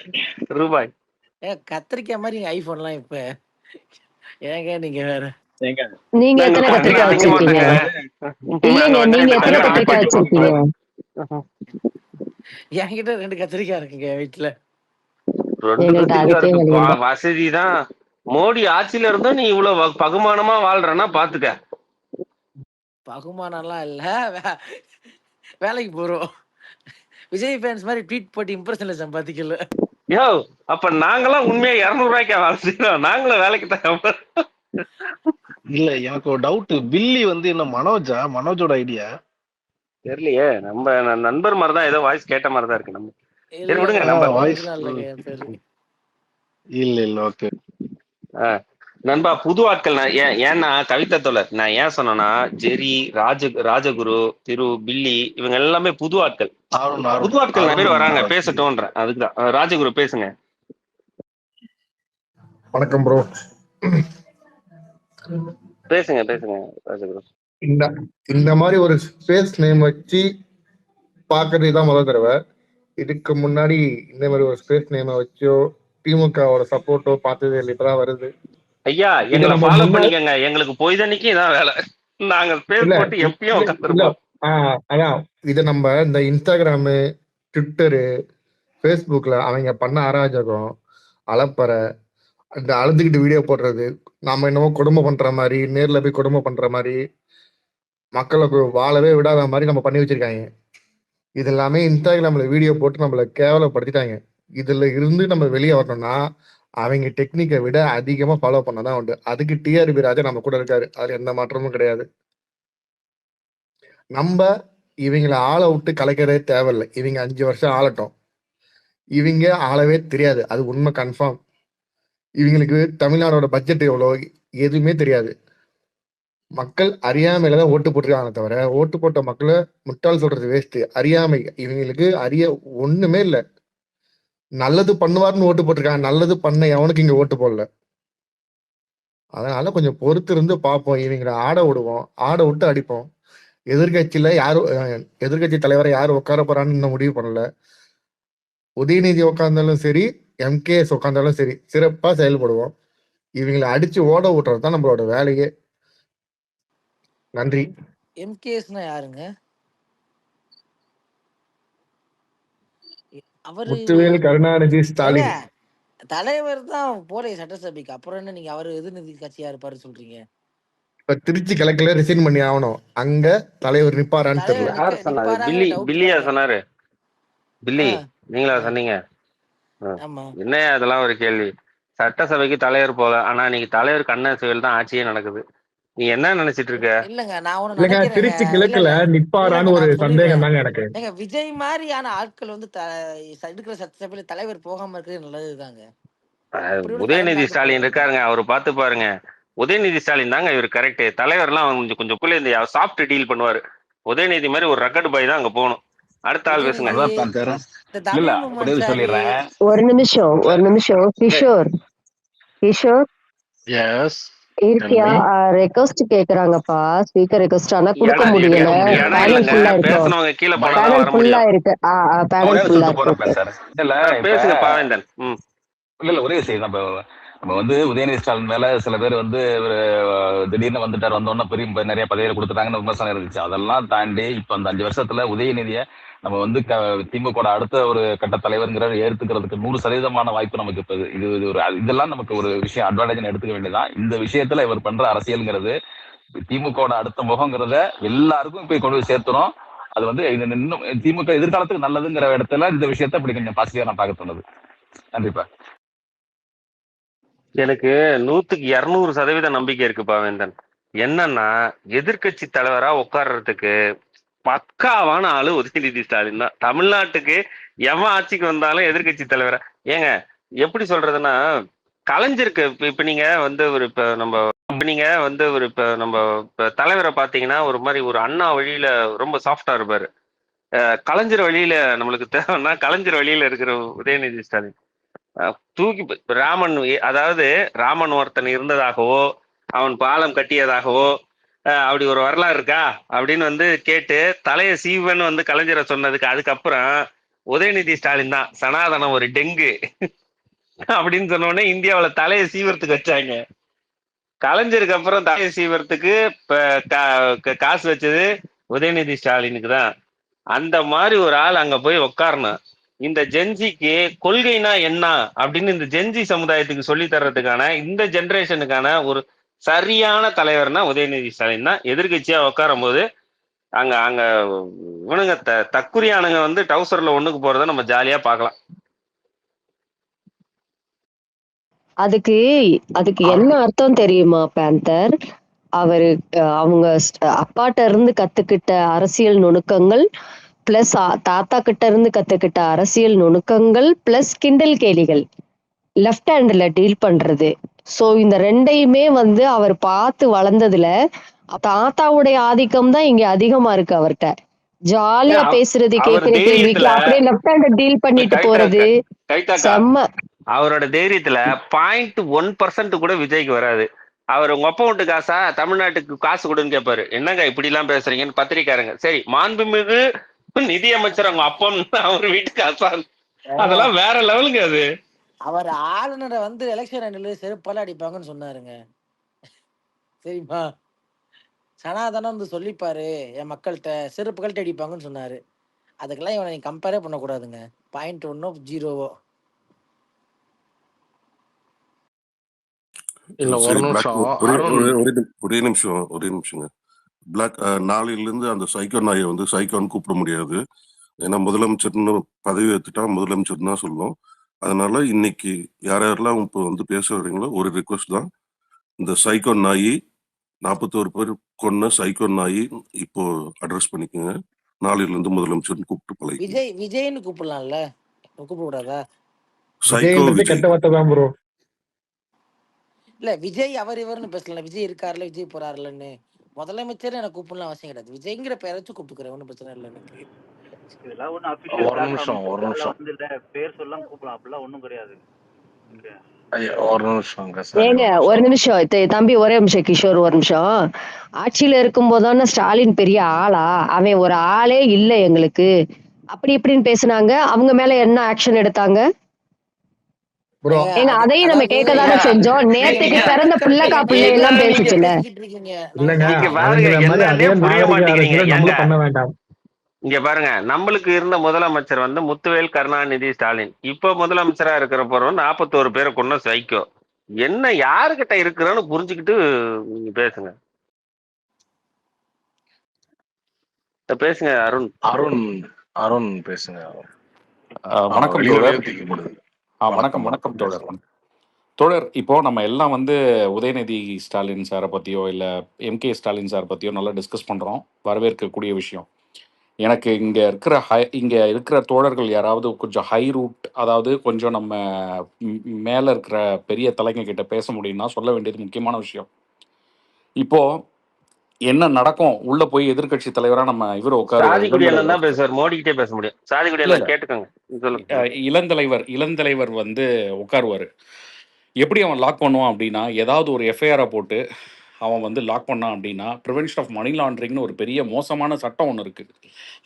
ரூபாய். கத்திரிக்காய் மாதிரி ஐபோன் எல்லாம் இப்ப ஏங்க நீங்க வேற. நீங்க எத்தனை கத்திரிக்காய் வச்சிருக்கீங்க? இல்லைங்க, நீங்க எத்தனை கத்திரிக்காய் வச்சிருக்கீங்க? என்கிட்ட 2 கத்திரிக்காய் இருக்குங்க வீட்டுல. வசதிதான். மோடி ஆட்சியில இருந்தா நீ இவ்வளவு பகுமானமா வாழ்றன்னா பாத்துக்க. பகுமானம்லாம் இல்ல, வேலைக்கு போறோம். விஜய் ஃபேன்ஸ் மாதிரி ட்வீட் போட்டு இம்ப்ரெஷன்ல சம்பாதிக்கல. யோ அப்ப நாங்களாம் உண்மையா 200 ரூபாய்க்கு வேலை செய்யறோம், நாங்களும் வேலைக்கு தான். இல்ல எனக்கு ஒரு டவுட், பில்லி வந்து என்ன மனோஜோட ஐடியா தெரியலையே, நம்ம நண்பர் மாதிரி தான், ஏதோ வாய்ஸ் கேட்ட மாதிரி தான் இருக்கு. நம்ம சரி இல்ல விடுங்க, இல்ல நம்ம வாய்ஸ் அதெல்லாம் இல்லைங்க என் பேரு. இல்ல ஓகே. நண்பா புது ஆட்கள். ஏன்னா கவிதா தோழர், நான் ஏன் சொன்னேன்னா ஜெரி, ராஜகுரு, திரு, பில்லி இவங்க எல்லாமே புது ஆட்கள். புது ஆட்கள் நிறைய பேர் வராங்க, பேசட்டும்ன்ற அதுக்குதான். ராஜகுரு பேசுங்க. வணக்கம் ப்ரோ. பேசுங்க ராஜகுரு. இந்த மாதிரி ஒரு ஸ்பேஸ் நேம் வச்சு பாக்குறது தான் முதல் தடவை. இதுக்கு முன்னாடி இந்த மாதிரி ஒரு ஸ்பேஸ் நேம் வச்சோ திமுகவோட சப்போர்ட்டோ பார்த்ததே இல்லை, இப்பதான் வருது. ஐயா எங்களை ஃபாலோ பண்ணிக்கங்க, எங்களுக்கு பொய்தன்னைக்கு இதான் வேலை. நாங்க ஸ்பேஸ் போட்டு எப்பயும் உட்காந்துருப்போம். அதான் இதை நம்ம இந்த இன்ஸ்டாகிராமு, ட்விட்டரு, ஃபேஸ்புக்ல அவங்க பண்ண அராஜகம், அலப்பறை, இந்த அழுதுகிட்டு வீடியோ போடுறது, நாம என்னமோ கொடுமை பண்ற மாதிரி, நேர்ல போய் கொடுமை பண்ற மாதிரி, மக்களுக்கு வாழவே விடாத மாதிரி நம்ம பண்ணி வச்சிருக்காங்க. இது எல்லாமே இன்ஸ்டாகிராம்ல வீடியோ போட்டு நம்மளை கேவலப்படுத்திட்டாங்க. இதுல இருந்து நம்ம வெளியே வரணும்னா அவங்க டெக்னிக்கை விட அதிகமா ஃபாலோ பண்ணதான் உண்டு. அதுக்கு டிஆர்பி ராஜா நம்ம கூட இருக்காரு, அதுல எந்த மாற்றமும் கிடையாது. நம்ம இவங்களை ஆள விட்டு கலைக்கிறதே தேவையில்லை. இவங்க 5 வருஷம் ஆளட்டும், இவங்க ஆளவே தெரியாது, அது உண்மை கன்ஃபார்ம். இவங்களுக்கு தமிழ்நாடோட பட்ஜெட் எவ்வளோ எதுவுமே தெரியாது. மக்கள் அறியாமையில தான் ஓட்டு போட்டிருக்காங்க தவிர, ஓட்டு போட்ட மக்களை முட்டாள் சொல்றது வேஸ்ட். அறியாமை, இவங்களுக்கு ஒண்ணுமே இல்லை. நல்லது பண்ணுவார்னு ஓட்டு போட்டிருக்காங்க, நல்லது பண்ண எவனுக்கு இங்க ஓட்டு போடல. அதனால கொஞ்சம் பொறுத்து இருந்து பார்ப்போம். இவங்களை ஆட விடுவோம், ஆட விட்டு அடிப்போம். எதிர்கட்சியில எதிர்கட்சி தலைவரை யாரு உட்கார போறான்னு இன்னும் முடிவு பண்ணல. உதயநிதி உட்கார்ந்தாலும் சரி, எம்கேஎஸ் உட்கார்ந்தாலும் சரி, சிறப்பா செயல்படுவோம். இவங்களை அடிச்சு ஓட விட்டுறது தான் நம்மளோட வேலையே. நன்றி. எம்கேஎஸ்னா யாருங்க? அவரு முத்துவேல் கருணாநிதி ஸ்டாலின் தலைவர் தான் போலே சட்டசபைக்கு. அப்புறம் என்ன நீங்க அவரு எதிர்நிதி கட்சியா இருப்பாரு சொல்றீங்க? இப்ப திருச்சி கிழக்குல ரிசைன் பண்ணி ஆகணும், அங்க தலைவர் நிப்பாரான்னு தெரியல. யார் சொன்னாரு? பில்லியா சொன்னாரு? பில்லி நீங்களா சொன்னீங்க? என்ன அதெல்லாம் ஒரு கேள்வி. சட்டசபைக்கு தலைவர் போல, ஆனா நீங்க தலைவர் கண்ணன் செயல் தான் ஆட்சியே நடக்குது. நீ என்ன நினைச்சிட்டு இருக்க? இல்லங்க நான் ஒண்ணு நினைக்கிறேன், திருச்சி கிழக்குல நிப்பாரான்னு ஒரு சந்தேகம் தாங்க எனக்கு. ஏங்க விஜய் மாதிரியான ஆட்கள் வந்து இருக்கிற சட்டசபையில தலைவர் போகாம இருக்கிறது நல்லதுதாங்க. உதயநிதி ஸ்டாலின் இருக்காருங்க, அவரு பார்த்து பாருங்க. உதயநிதி ஸ்டாலின் தாங்க இவர் கரெக்ட். தலைவர்லாம் கொஞ்சம் குள்ள இந்த சாஃப்ட் டீல் பண்ணுவாரு. உதயநிதி மாதிரி ஒரு ரெக்கார்டு பாய் தான் அங்க போகணும். அடுத்த ஆள் பேசுங்க. ஒரு நிமிஷம் கிஷோர் இருக்கியா? ரெக்வெஸ்ட் கேக்குறாங்கப்பா, ஸ்பீக்கர் ரெக்வெஸ்ட். ஆனா கொடுக்க முடியல, பேனல் ஃபுல்லா இருக்கு. பேசனவங்க கீழ போனா பேனல் ஃபுல்லா இருக்கு. பேனல் ஃபுல்லா பேசுங்க பாவேந்தன். இல்ல ஒரே செய்தி தான். நம்ம வந்து உதயநிதி ஸ்டாலின் மேல சில பேர் வந்து திடீர்னு வந்துட்டார், வந்தோன்னா பெரிய நிறைய பதவியை கொடுத்துட்டாங்கன்னு விமர்சனம் இருந்துச்சு. அதெல்லாம் தாண்டி இப்ப அந்த 5 வருஷத்துல உதயநிதியை நம்ம வந்து திமுக அடுத்த ஒரு கட்ட தலைவர்ங்கிற ஏற்றுக்கிறதுக்கு 100% வாய்ப்பு நமக்கு இப்ப இது ஒரு இதெல்லாம் நமக்கு ஒரு விஷயம் அட்வான்டேஜ் எடுத்துக்க வேண்டியதான். இந்த விஷயத்துல இவர் பண்ற அரசியல்ங்கிறது திமுக அடுத்த முகங்கிறத எல்லாருக்கும் போய் கொண்டு போய் சேர்த்துறோம். அது வந்து இன்னும் திமுக எதிர்காலத்துக்கு நல்லதுங்கிற இடத்துல இந்த விஷயத்த இப்படி கொஞ்சம் பாசிட்டிவா நான் பார்க்க தோணுது. நன்றிப்பா. எனக்கு 100க்கு 200% நம்பிக்கை இருக்கு பாவேந்தன். என்னன்னா எதிர்கட்சி தலைவரா உட்கார்றதுக்கு பக்காவான ஆளு உதயநிதி ஸ்டாலின் தான். தமிழ்நாட்டுக்கு எவன் ஆட்சிக்கு வந்தாலும் எதிர்கட்சி தலைவரா. ஏங்க எப்படி சொல்றதுன்னா, கலைஞருக்கு இப்ப நீங்க வந்து ஒரு தலைவரை பாத்தீங்கன்னா ஒரு மாதிரி ஒரு அண்ணா வழியில ரொம்ப சாஃப்டா இருப்பாரு. கலைஞர் வழியில நம்மளுக்கு தேவைன்னா கலைஞர் வழியில இருக்கிற உதயநிதி ஸ்டாலின் தூக்கி ராமன் ஒருத்தன் இருந்ததாகவோ அவன் பாலம் கட்டியதாகவோ அப்படி ஒரு வரலாறு இருக்கா அப்படின்னு வந்து கேட்டு தலைய சீவன் வந்து கலைஞரை சொன்னதுக்கு அதுக்கப்புறம் உதயநிதி ஸ்டாலின் தான் சனாதனம் ஒரு டெங்கு அப்படின்னு சொன்ன உடனே இந்தியாவில தலையை சீவரத்துக்கு வச்சாங்க. கலைஞருக்கு அப்புறம் தலையை சீவரத்துக்கு காசு வச்சது உதயநிதி ஸ்டாலினுக்கு தான். அந்த மாதிரி ஒரு ஆள் அங்க போய் உட்காரணும். இந்த ஜென்சிக்கு கொள்கைனா என்ன அப்படின்னு இந்த ஜென்சி சமுதாயத்துக்கு சொல்லி தர்றதுக்கான இந்த ஜென்ரேஷனுக்கான ஒரு சரியான தலைவர்னா உதயநிதி ஸ்டாலின் தான். எதிர்கட்சியா உட்காரும் போது அங்க அங்க இவனுங்க தக்குரியானுங்க வந்து டவுசர்ல ஒண்ணுக்கு போறத நம்ம ஜாலியா பார்க்கலாம். அதுக்கு அதுக்கு என்ன அர்த்தம் தெரியுமா பேந்தர்? அவரு அவங்க அப்பாட்ட இருந்து கத்துக்கிட்ட அரசியல் நுணுக்கங்கள் பிளஸ் தாத்தா கிட்ட இருந்து கத்துக்கிட்ட அரசியல் நுணுக்கங்கள் பிளஸ் கிண்டல் கேலிகள் லெஃப்ட் ஹேண்ட்ல டீல் பண்றது. சோ இந்த ரெண்டையுமே வந்து அவர் பார்த்து வளர்ந்ததுல தாத்தாவுடைய ஆதிக்கம் தான் இங்க அதிகமா இருக்கு அவர்கிட்ட. ஜாலியா பேசுறது, அவர் கேக்குற கேள்விக்கு தைரியத்துல அப்படியே லெஃப்ட் ஹேண்ட் டீல் பண்ணிட்டு போறது கைத்தாக்கா செம்ம. அவரோட தைரியத்துல 0.1% கூட விஜய்க்கு வராது. அவர் உங்க அப்பா வீட்டு காசா தமிழ்நாட்டுக்கு காசு கொடுன்னு கேட்பாரு. என்னங்க இப்படி எல்லாம் பேசுறீங்கன்னு பத்திரிக்காரங்க. சரி, மாண்புமிகு நிதியமைச்சர் அவங்க அப்பா அவர் வீட்டு காசா, அதெல்லாம் வேற லெவலுங்க. அது அவர் ஆளுநரை வந்து எலெக்ஷன் ரெண்டுல செருப்பால அடிப்பாங்கன்னு சொன்னாருங்க. சரிம்மா, சனாதனம் வந்து சொல்லிப்பாரு என் மக்கள்கிட்ட செருப்புகள்ட்ட அடிப்பாங்கன்னு சொன்னாரு. அதுக்கெல்லாம் இவனை நீ கம்பேரே பண்ணக்கூடாதுங்க. 0.1 0 இல்ல ஒரு சரி, பிளாக் நிமிஷம் ஒரே அருண். ஒரே ஒரே நிமிஷங்க. பிளாக் நாளையிலிருந்து அந்த சைக்கோ நாயை வந்து சைக்கோன்னு கூப்பிட முடியாது. ஏன்னா முதலமைச்சர்னு பதவி ஏற்றுட்டா முதலமைச்சர் தான் சொல்லணும். அதனால இன்னைக்கு யாரெல்லாம் இப்போ வந்து பேச வரீங்களோ ஒரு ரிக்வஸ்ட் தான், இந்த சைக்கோ நாயி 41 பேர் கொன்ன சைக்கோ நாயி இப்போ அட்ரஸ் பண்ணிக்கோங்க. நாளையிலிருந்து முதலமைச்சர்னு கூப்பிட்டு பழகிக்கோங்க. விஜய்னு கூப்பிடலாம்ல, கூப்பிட கூடாதா? சைக்கோ விஜய் கெட்ட வார்த்தை தான் ப்ரோ. இல்ல விஜய் அவர் இவர்னு பேசலாம். விஜய் இருக்காருல, விஜய் போறாருலன்னு முதலமைச்சர் எனக்கு கூப்பிடலாம் அவசியம் கிடையாது. விஜய்ங்கிற பேரை வச்சு கூப்பிட்டுக்கிறேன், ஒன்றும் பிரச்சனை இல்லை எனக்கு. இதெல்லாம் ஒன்றும் அஃபிஷியல் ஒரு நிமிஷம் ஒரு பிளாட்ஃபார்ம் நிமிஷம் வந்து இல்லை, பேர் சொல்லலாம் கூப்பிடலாம், அப்படிலாம் ஒன்றும் கிடையாது. ஓகே, ஐயா, ஒரு நிமிஷம்ங்க சார். ஏங்க ஒரு நிமிஷம் தம்பி, ஒரே நிமிஷம் கிஷோர், ஒரு நிமிஷம். ஆட்சியில இருக்கும் போதான ஸ்டாலின் பெரிய ஆளா? அவன் ஒரு ஆளே இல்ல எங்களுக்கு அப்படி இப்படின்னு பேசுனாங்க. அவங்க மேல என்ன ஆக்ஷன் எடுத்தாங்க? ப்ரோ ஏங்க அதையும் நம்ம கேட்கதானே செஞ்சோம். நேத்துக்கு பிறந்த பிள்ளைக்கா பிள்ளை எல்லாம் பேசுச்சுல. இல்லங்க, இங்க பாருங்க, அவங்கள மாதிரி அதே என்னன்னே புரிய நாகரிக மாட்டேங்கிறீங்க. அரசியலை ஏங்க நம்மளும் பண்ண வேண்டாம். இங்க பாருங்க, நம்மளுக்கு இருந்த முதலமைச்சர் வந்து முத்துவேல் கருணாநிதி ஸ்டாலின். இப்ப முதலமைச்சரா இருக்கிற போறோம் 41 பேரை கொன்ன சைக்கோ. என்ன யாருகிட்ட இருக்கிறோன்னு புரிஞ்சுக்கிட்டு நீங்க பேசுங்க. பேசுங்க அருண். அருண் அருண் பேசுங்க. வணக்கம் வெளியில தோழர். வேர்த்திக்கப்படுது. வணக்கம் வணக்கம் தோழர். தோழர், இப்போ நம்ம எல்லாம் வந்து உதயநிதி ஸ்டாலின் சாரை பற்றியோ இல்லை எம்கே ஸ்டாலின் சார் பற்றியோ நல்லா டிஸ்கஸ் பண்ணுறோம். வரவேற்கக்கூடிய விஷயம். எனக்கு இங்கே இருக்கிற தோழர்கள் யாராவது கொஞ்சம் ஹை ரூட், அதாவது கொஞ்சம் நம்ம மேலே இருக்கிற பெரிய தலைங்க கிட்ட பேச முடியும்னா சொல்ல வேண்டியது முக்கியமான விஷயம். இப்போ என்ன நடக்கும், உள்ள போய் எதிர்க்கட்சி தலைவரா நம்ம இவர் சாதிக்குடியெல்லாம் தான் பேசுவார், மோடிக்கிட்டே பேச முடியும். சாதிக்குடியெல்லாம் கேட்டுக்கோங்க. இளந்தலைவர் வந்து உட்காருவார். எப்படி அவன் லாக் பண்ணுவான் அப்படின்னா, ஏதாவது ஒரு எஃப்ஐஆரை போட்டு அவன் வந்து லாக் பண்ணான் அப்படின்னா, ப்ரிவென்ஷன் ஆஃப் மணி லாண்ட்ரிங்னு ஒரு பெரிய மோசமான சட்டம் ஒன்று இருக்குது.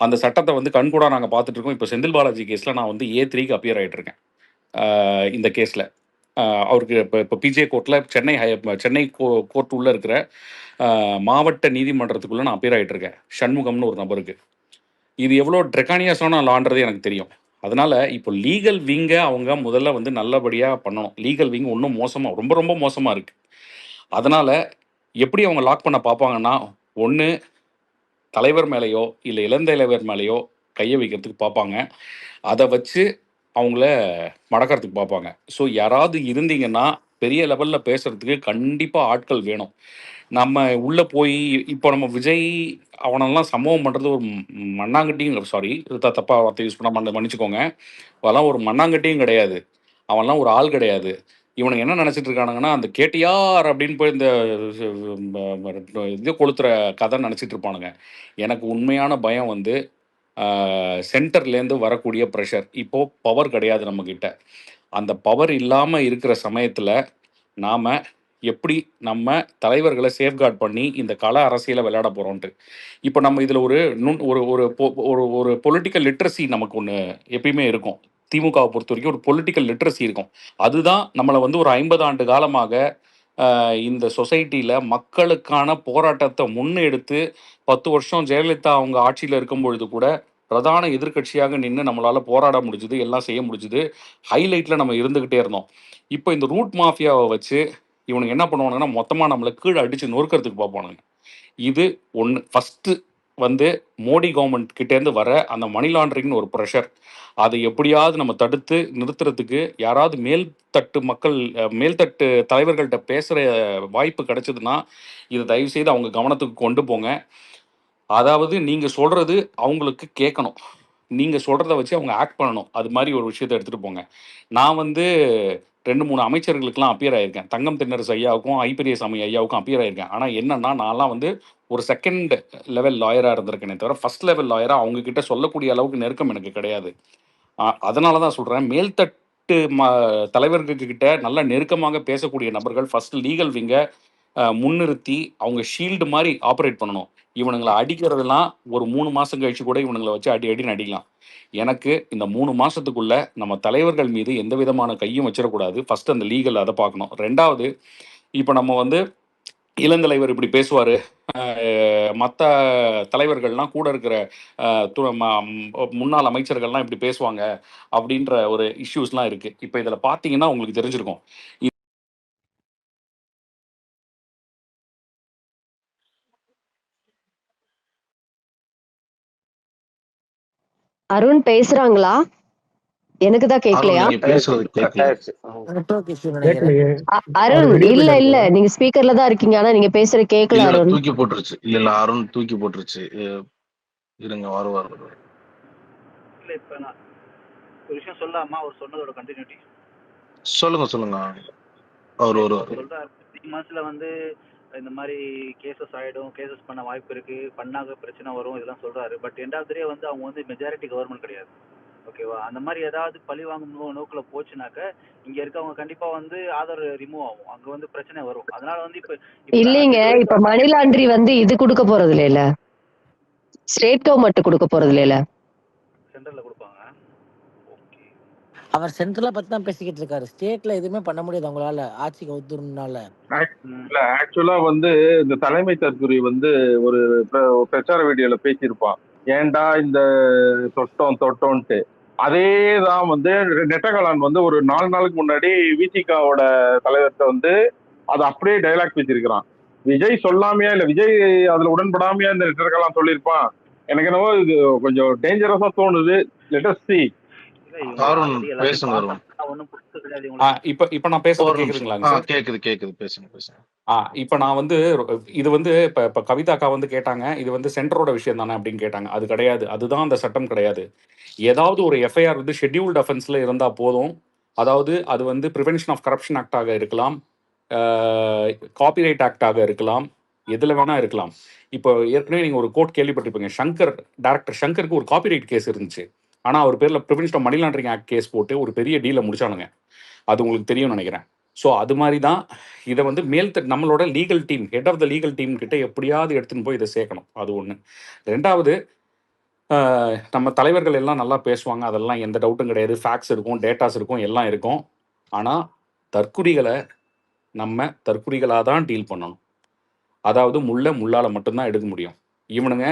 அந்த சட்டத்தை வந்து கண்கூடா நாங்கள் பார்த்துட்டு இருக்கோம். இப்போ செந்தில் பாலாஜி கேஸில் நான் வந்து A3க்கு அப்பியர் ஆகிட்டு இருக்கேன். இந்த கேஸில் அவருக்கு இப்போ பிஜே கோர்ட்டில் சென்னை கோர்ட் உள்ளே இருக்கிற மாவட்ட நீதிமன்றத்துக்குள்ளே நான் அப்பியர் ஆகிட்டு இருக்கேன். சண்முகம்னு ஒரு நபருக்கு. இது எவ்வளோ ட்ரெக்கானியஸான லான்றது எனக்கு தெரியும். அதனால் இப்போ லீகல் விங்கை அவங்க முதல்ல வந்து நல்லபடியாக பண்ணணும். லீகல் விங் இன்னும் மோசமாக, ரொம்ப ரொம்ப மோசமாக இருக்குது. அதனால் எப்படி அவங்க லாக் பண்ண பார்ப்பாங்கன்னா, ஒன்று தலைவர் மேலேயோ இல்லை இளந்தலைவர் மேலேயோ கையை வைக்கிறதுக்கு பார்ப்பாங்க. அதை வச்சு அவங்கள மடக்கிறதுக்கு பார்ப்பாங்க. ஸோ யாராவது இருந்தீங்கன்னா பெரிய லெவலில் பேசுகிறதுக்கு கண்டிப்பாக ஆட்கள் வேணும். நம்ம உள்ளே போய் இப்போ நம்ம விஜய் அவனெல்லாம் சம்பவம் பண்ணுறது ஒரு மண்ணாங்கட்டியும், சாரி தப்பாக வார்த்தை யூஸ் பண்ண மன்னிச்சுக்கோங்க, அதெல்லாம் ஒரு மண்ணாங்கட்டியும் கிடையாது. அவன்லாம் ஒரு ஆள் கிடையாது. இவனுக்கு என்ன நினச்சிட்டு இருக்கானுங்கன்னா, அந்த கேடிஆர் அப்படின்னு போய் இந்த இது கொளுத்துற கதை நினச்சிட்டு இருப்பானுங்க. எனக்கு உண்மையான பயம் வந்து சென்டர்லேருந்து வரக்கூடிய ப்ரெஷர். இப்போது பவர் கிடையாது நம்மக்கிட்ட. அந்த பவர் இல்லாமல் இருக்கிற சமயத்தில் நாம் எப்படி நம்ம தலைவர்களை சேஃப்கார்ட் பண்ணி இந்த கள அரசியலை விளையாட போகிறோன்ட்டு. இப்போ நம்ம இதில் ஒரு ஒரு பொலிட்டிக்கல் லிட்ரஸி நமக்கு ஒன்று எப்பயுமே இருக்கும். திமுகவை பொறுத்த வரைக்கும் ஒரு பொலிட்டிக்கல் லிட்ரஸி இருக்கும். அதுதான் நம்மளை வந்து ஒரு 50 ஆண்டு காலமாக இந்த சொசைட்டியில் மக்களுக்கான போராட்டத்தை முன்னெடுத்து 10 வருஷம் ஜெயலலிதா அவங்க ஆட்சியில் இருக்கும் பொழுது கூட பிரதான எதிர்க்கட்சியாக நின்று நம்மளால் போராட முடிஞ்சுது, எல்லாம் செய்ய முடிஞ்சுது. ஹைலைட்டில் நம்ம இருந்துக்கிட்டே இருந்தோம். இப்போ இந்த ரூட் மாஃபியாவை வச்சு இவனுக்கு என்ன பண்ணுவானுங்கன்னா, மொத்தமாக நம்மளை கீழே அடித்து நொறுக்கிறதுக்கு பார்ப்பானுங்க. இது ஒன்று. ஃபஸ்ட்டு வந்து மோடி கவர்மெண்ட் கிட்டேருந்து வர அந்த மணி லாண்டரிங்னு ஒரு ப்ரெஷர், அதை எப்படியாவது நம்ம தடுத்து நிறுத்துறதுக்கு யாராவது மேல்தட்டு மக்கள் மேல்தட்டு தலைவர்கள்ட்ட பேசுகிற வாய்ப்பு கிடைச்சதுன்னா இதை தயவுசெய்து அவங்க கவனத்துக்கு கொண்டு போங்க. அதாவது நீங்கள் சொல்கிறது அவங்களுக்கு கேட்கணும், நீங்கள் சொல்கிறத வச்சு அவங்க ஆக்ட் பண்ணணும். அது மாதிரி ஒரு விஷயத்தை எடுத்துகிட்டு போங்க. நான் வந்து 2-3 அமைச்சர்களுக்கெல்லாம் அப்பியர் ஆயிருக்கேன். தங்கம் தென்னரசு ஐயாவுக்கும் ஐப்பெரியசாமி ஐயாவுக்கும் அப்பியர் ஆயிருக்கேன். ஆனால் என்னன்னா நான்லாம் வந்து ஒரு செகண்ட் லெவல் லாயராக இருந்திருக்கேனே தவிர ஃபர்ஸ்ட் லெவல் லாயராக அவங்க கிட்ட சொல்லக்கூடிய அளவுக்கு நெருக்கம் எனக்கு கிடையாது. அதனால தான் சொல்கிறேன், மேல்தட்டு தலைவர்கள்கிட்ட நல்ல நெருக்கமாக பேசக்கூடிய நபர்கள் ஃபர்ஸ்ட் லீகல் விங்கை முன்னிறுத்தி அவங்க ஷீல்டு மாதிரி ஆப்ரேட் பண்ணணும். இவனுங்களை அடிக்கிறதெல்லாம் ஒரு 3 மாதம் கழிச்சு கூட இவனுங்களை வச்சு அடின்னு அடிக்கலாம். எனக்கு இந்த 3 மாதத்துக்குள்ள நம்ம தலைவர்கள் மீது எந்த விதமான கையும் வச்சிடக்கூடாது. ஃபர்ஸ்ட் அந்த லீகல் அதை பார்க்கணும். 2வது, இப்போ நம்ம வந்து இளந்தலைவர் இப்படி பேசுவார், மற்ற தலைவர்கள்லாம் கூட இருக்கிற முன்னாள் அமைச்சர்கள்லாம் இப்படி பேசுவாங்க அப்படின்ற ஒரு இஷ்யூஸ்லாம் இருக்குது. இப்போ இதில் பார்த்தீங்கன்னா உங்களுக்கு தெரிஞ்சிருக்கும். அருண் பேசுறாங்களா? எனக்கு தான் கேட்கலையா? அருண் இல்ல நீங்க ஸ்பீக்கர்ல தான் இருக்கீங்க, ஆனா நீங்க பேசுற கேட்கல. அருண் தூக்கி போட்டுருச்சு. இல்ல அருண் தூக்கி போட்டுருச்சு. இருங்க வருவார். இல்ல இப்ப நான் ஒரு விஷயம் சொல்லாமா, அவர் சொன்னதோட கண்டினியூட்டி சொல்லுங்க. அவர் சொல்றாரு 3 மாசத்துல வந்து இந்த மாதிரி கேசஸ் ஆயிடும், கேசஸ் பண்ண வாய்ப்பு இருக்கு, பண்ணாக பிரச்சனை வரும், இதெல்லாம் சொல்றாரு. பட் எண்டாவதுலேயே வந்து அவங்க வந்து மெஜாரிட்டி கவர்மெண்ட் கிடையாது. ஓகேவா? அந்த மாதிரி ஏதாவது பழி வாங்கும் நோக்கில் போச்சுனாக்க இங்க இருக்கவங்க கண்டிப்பா வந்து ஆதர் ரிமூவ் ஆகும், அங்க வந்து பிரச்சனை வரும். அதனால வந்து இப்ப இல்லைங்க, இப்ப மணி லாண்டரி வந்து இது கொடுக்க போறது இல்ல, ஸ்டேட் கவர்மெண்ட் கொடுக்க போறது இல்ல, சென்ட்ரல்ல கொடுப்பாங்க. அவர் சென்ட்ரலை பத்தி தான் பேசிக்கிட்டு இருக்காரு. ஸ்டேட்ல எதுவுமே பண்ண முடியாது அவங்களால, ஆட்சி கவுத்துறதுனால. ஆக்சுவலா வந்து இந்த தலைமை தற்குறி வந்து ஒரு பிரச்சார வீடியோல பேசியிருப்பான், ஏன்டா இந்த தொட்டோன்ட்டு. அதே தான் வந்து நெட்டகலான் வந்து ஒரு 4 நாளுக்கு முன்னாடி விசிகாவோட தலைவர்கிட்ட வந்து அதை அப்படியே டைலாக் பேசியிருக்கிறான். விஜய் சொல்லாமையா இல்ல விஜய் அதுல உடன்படாமையா இந்த நெட்டகலான் சொல்லியிருப்பான். எனக்கு என்னவோ இது கொஞ்சம் டேஞ்சரஸா தோணுது. Let us see. இப்ப நான் பேசுறது கேக்குதுங்களாங்க சார்? கேக்குது பேசுங்க. இப்ப நான் வந்து இது வந்து இப்ப கவிதாக்கா வந்து கேட்டாங்க, இது வந்து சென்டரோட விஷயம் தானே அப்படின்னு கேட்டாங்க. அது கிடையாது, அதுதான் அந்த சட்டம் கிடையாது. ஏதாவது ஒரு எஃப்ஐஆர் வந்து ஷெட்யூல்டு அஃபென்ஸ்ல இருந்தா போதும். அதாவது அது வந்து ப்ரிவென்ஷன் ஆஃப் கரப்ஷன் ஆக்டாக இருக்கலாம், காப்பிரைட் ஆக்டாக இருக்கலாம், எதுல வேணா இருக்கலாம். இப்போ ஏற்கனவே நீங்க ஒரு கோர்ட் கேள்விப்பட்டிருப்பீங்க, டைரக்டர் சங்கருக்கு ஒரு காப்பிரைட் கேஸ் இருந்துச்சு. ஆனால் அவர் பேரில் prevention of money laundering act case போட்டு ஒரு பெரிய டீலை முடிச்சானுங்க. அது உங்களுக்கு தெரியும்னு நினைக்கிறேன். ஸோ அது மாதிரி தான் இதை வந்து நம்மளோட legal team, head of the legal team கிட்ட எப்படியாவது எடுத்துன்னு போய் இதை சேர்க்கணும். அது ஒன்று. 2வது, நம்ம தலைவர்கள் எல்லாம் நல்லா பேசுவாங்க, அதெல்லாம் எந்த டவுட்டும் கிடையாது. ஃபேக்ட்ஸ் இருக்கும், டேட்டாஸ் இருக்கும், எல்லாம் இருக்கும். ஆனால் தற்குறிகளை நம்ம தற்குறிகளாக தான் டீல் பண்ணணும். அதாவது முள்ளால் மட்டும்தான் எடுக்க முடியும். இவனுங்க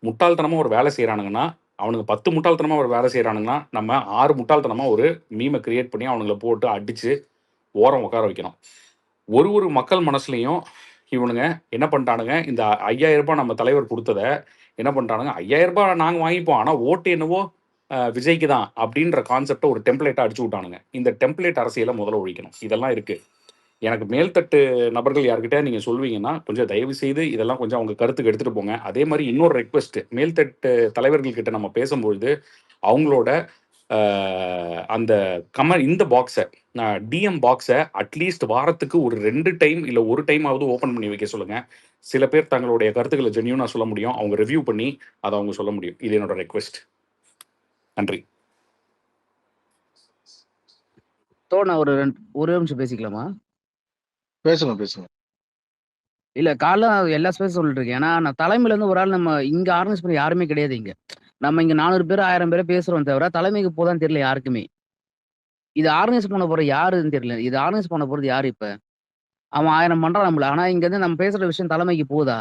முட்டாள்தனமாக ஒரு வேலை செய்கிறானுங்கன்னா, அவனுங்க 10 முட்டாள்தனமாக ஒரு வேலை செய்கிறானுங்கன்னா, நம்ம 6 முட்டாள்தனமாக ஒரு மீமை கிரியேட் பண்ணி அவனுங்களை போட்டு அடித்து ஓரம் உட்கார வைக்கணும். ஒரு மக்கள் மனசுலையும் இவனுங்க என்ன பண்ணிட்டானுங்க, இந்த 5000 ரூபாய் நம்ம தலைவர் கொடுத்ததை என்ன பண்ணிட்டானுங்க, 5000 ரூபாய் நாங்கள் வாங்கிப்போம், ஆனால் ஓட்டு என்னவோ விஜய்க்கு தான் அப்படின்ற கான்செப்டை ஒரு டெம்ப்ளேட்டாக அடிச்சு விட்டானுங்க. இந்த டெம்ப்ளேட் அரசியலை முதல்ல ஒழிக்கணும். இதெல்லாம் இருக்குது. எனக்கு மேல்தட்டு நபர்கள் யார்கிட்ட நீங்கள் சொல்வீங்கன்னா கொஞ்சம் தயவு செய்து இதெல்லாம் கொஞ்சம் அவங்க கருத்துக்கு எடுத்துகிட்டு போங்க. அதே மாதிரி இன்னொரு ரெக்வெஸ்ட், மேல்தட்டு தலைவர்கள்கிட்ட நம்ம பேசும்பொழுது அவங்களோட அந்த இந்த பாக்ஸை, டிஎம் பாக்ஸை அட்லீஸ்ட் வாரத்துக்கு ஒரு 2 டைம் இல்லை 1 டைமாவது ஓப்பன் பண்ணி வைக்க சொல்லுங்கள். சில பேர் தங்களுடைய கருத்துக்களை ஜென்யூனாக சொல்ல முடியும், அவங்க ரிவ்யூ பண்ணி அதை அவங்க சொல்ல முடியும். இது என்னோட ரெக்வெஸ்ட். நன்றி. நான் ஒரு நிமிஷம் பேசிக்கலாமா? பேசுங்க. இல்ல காலைல எல்லா ஸ்பேஸ் சொல்லிட்டு இருக்கேன். ஏன்னா நான் தலைமையில இருந்து ஒரு ஆள் நம்ம இங்க ஆர்கனைஸ் பண்ண யாருமே கிடையாது. நம்ம இங்க 400 பேர் 1000 பேரை பேசுறோம் தவிர தலைமைக்கு போதான்னு தெரியல யாருக்குமே. இது ஆர்கனைஸ் பண்ண போற யாருன்னு தெரியல. இது ஆர்கனைஸ் பண்ண போறது யாரு? இப்ப அவன் 1000 பண்றான் நம்மள. ஆனா இங்க இருந்து நம்ம பேசுற விஷயம் தலைமைக்கு போதா?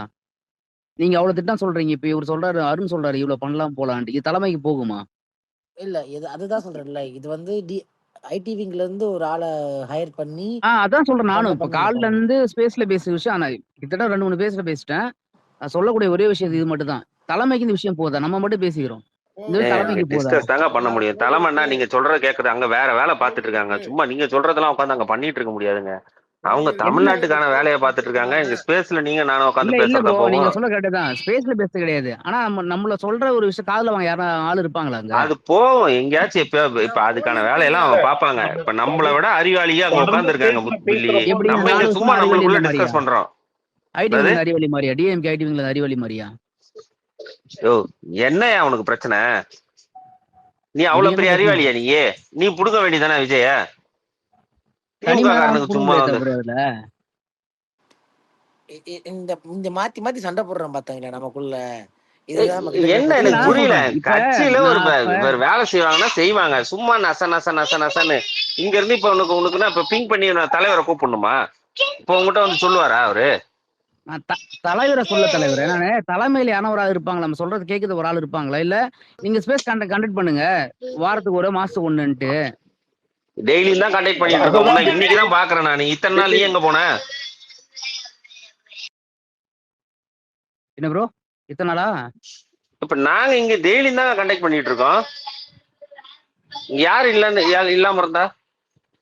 நீங்க அவ்வளவு திட்டம் சொல்றீங்க. இப்ப இவர் சொல்றாரு, அருண் சொல்றாரு இவ்வளவு பண்ணலாம் போலான்ட்டு. இது தலைமைக்கு போகுமா? இல்ல இது அதுதான் சொல்றேன்ல, இது வந்து ஐடிவிங்ல இருந்து ஒரு ஆளை ஹையர் பண்ணி அதான் சொல்றேன் நானும். இப்ப காலில இருந்து ஸ்பேஸ்ல பேசுற விஷயம், ஆனா கிட்டத்தட்ட 2-3 பேஸ்ல பேசிட்டேன். நான் சொல்லக்கூடிய ஒரே விஷயம் இது மட்டும் தான். தலைமைக்கு இந்த விஷயம் போதா? நம்ம மட்டும் பேசிக்கிறோம். இந்த விஷயம் தலைமைக்கு போதா? டிஸ்கஸ் தாங்க பண்ண முடியும். தலைமைன்னா நீங்க சொல்றத கேக்குது, அங்க வேற வேலை பார்த்துட்டு இருக்காங்க. சும்மா நீங்க சொல்றதெல்லாம் உட்காந்து அங்க பண்ணிட்டு இருக்க முடியாதுங்க. அவங்க என்ன தமிழ்நாட்டுக்கான வேலையை பார்த்துட்டு இருக்காங்க. எங்க ஸ்பேஸ்ல நீங்க நானும் இல்ல உட்காந்து இல்ல பேசுறத ப்ரோ. நீங்க போகும். சொல்ல கரெக்ட் தான். ஸ்பேஸ்ல பேசுறது கிடையாது. ஆனா நம்மள சொல்ற ஒரு விஷயம் காதுல வாங்க யாரா ஆள் இருப்பாங்களா அங்க? அது போகும் எங்கேயாச்சும். இப்ப அதுக்கான வேலையெல்லாம் அவங்க பாப்பாங்க. இப்ப நம்மளை விட அறிவாளியா அங்க உட்கார்ந்து இருக்காங்க பில்லி. எப்படி நம்ம 4 இங்க வருஷமா சும்மா அறிவாளி நம்மளுக்குள்ள இந்த மாதிரியா? டிஸ்கஸ் பண்றோம். ஐடி அதாவது விங்ல அறிவாளி மாதிரியா? டிஎம்கே ஐடி விங்ல அறிவாளி மாதிரியா? யோ என்னையா உனக்கு பிரச்சனை? நீ அவ்வளவு எனக்கு என்ன பெரிய பிரச்சனை? அறிவாளியா? நீ புடுங்க வேண்டியதானே விஜய? திமுக தனிமையா காரனுக்கு புடுங்க சும்மா முடியாது வந்து ப்ரோ அதுல. இந்த இந்த மாத்தி மாத்தி சண்டை போடுறோம் பாத்தீங்களா நமக்குள்ள. இதுதான் நம்ம கிட்ட என்ன பிரச்சனை. எனக்கு நான் புரியல. சொல்றேன். இப்ப கட்சியில ஒரு நான் இப்ப ஒரு வேலை செய்வாங்கன்னா செய்வாங்க. சும்மா நச நச நச நசன்னு இங்க இருந்து இப்ப உனக்குன்னா இப்ப பிங்க் பண்ணி நான் தலைவரை கூப்பிடணுமா? இப்ப உங்ககிட்ட வந்து சொல்லுவாரா அவரு? நான் தலைவரை சொல்ல தலைவரே. நானு தலைமையில யாரும் ஒரு ஆள் இருப்பாங்களா? நம்ம சொல்றது கேக்குது ஒரு ஆள் இருப்பாங்களா? இல்ல நீங்க ஸ்பேஸ் கண்டக்ட் பண்ணுங்க. வாரத்துக்கு ஒரு மாசத்துக்கு ஒண்ணுன்ட்டு. டெய்லியும் தான் கான்டாக்ட் பண்ணிட்டு இருக்கோம். உன்னை இன்னைக்குதான் பாக்குறேன் நான். இத்தனை நாள் நீ எங்க போன? என்ன ப்ரோ? இத்தனை நாளா? இப்ப நாங்க இங்க டெய்லியும் தான் கான்டாக்ட் பண்ணிட்டு இருக்கோம். இங்க யாரு இல்லாம இருந்தா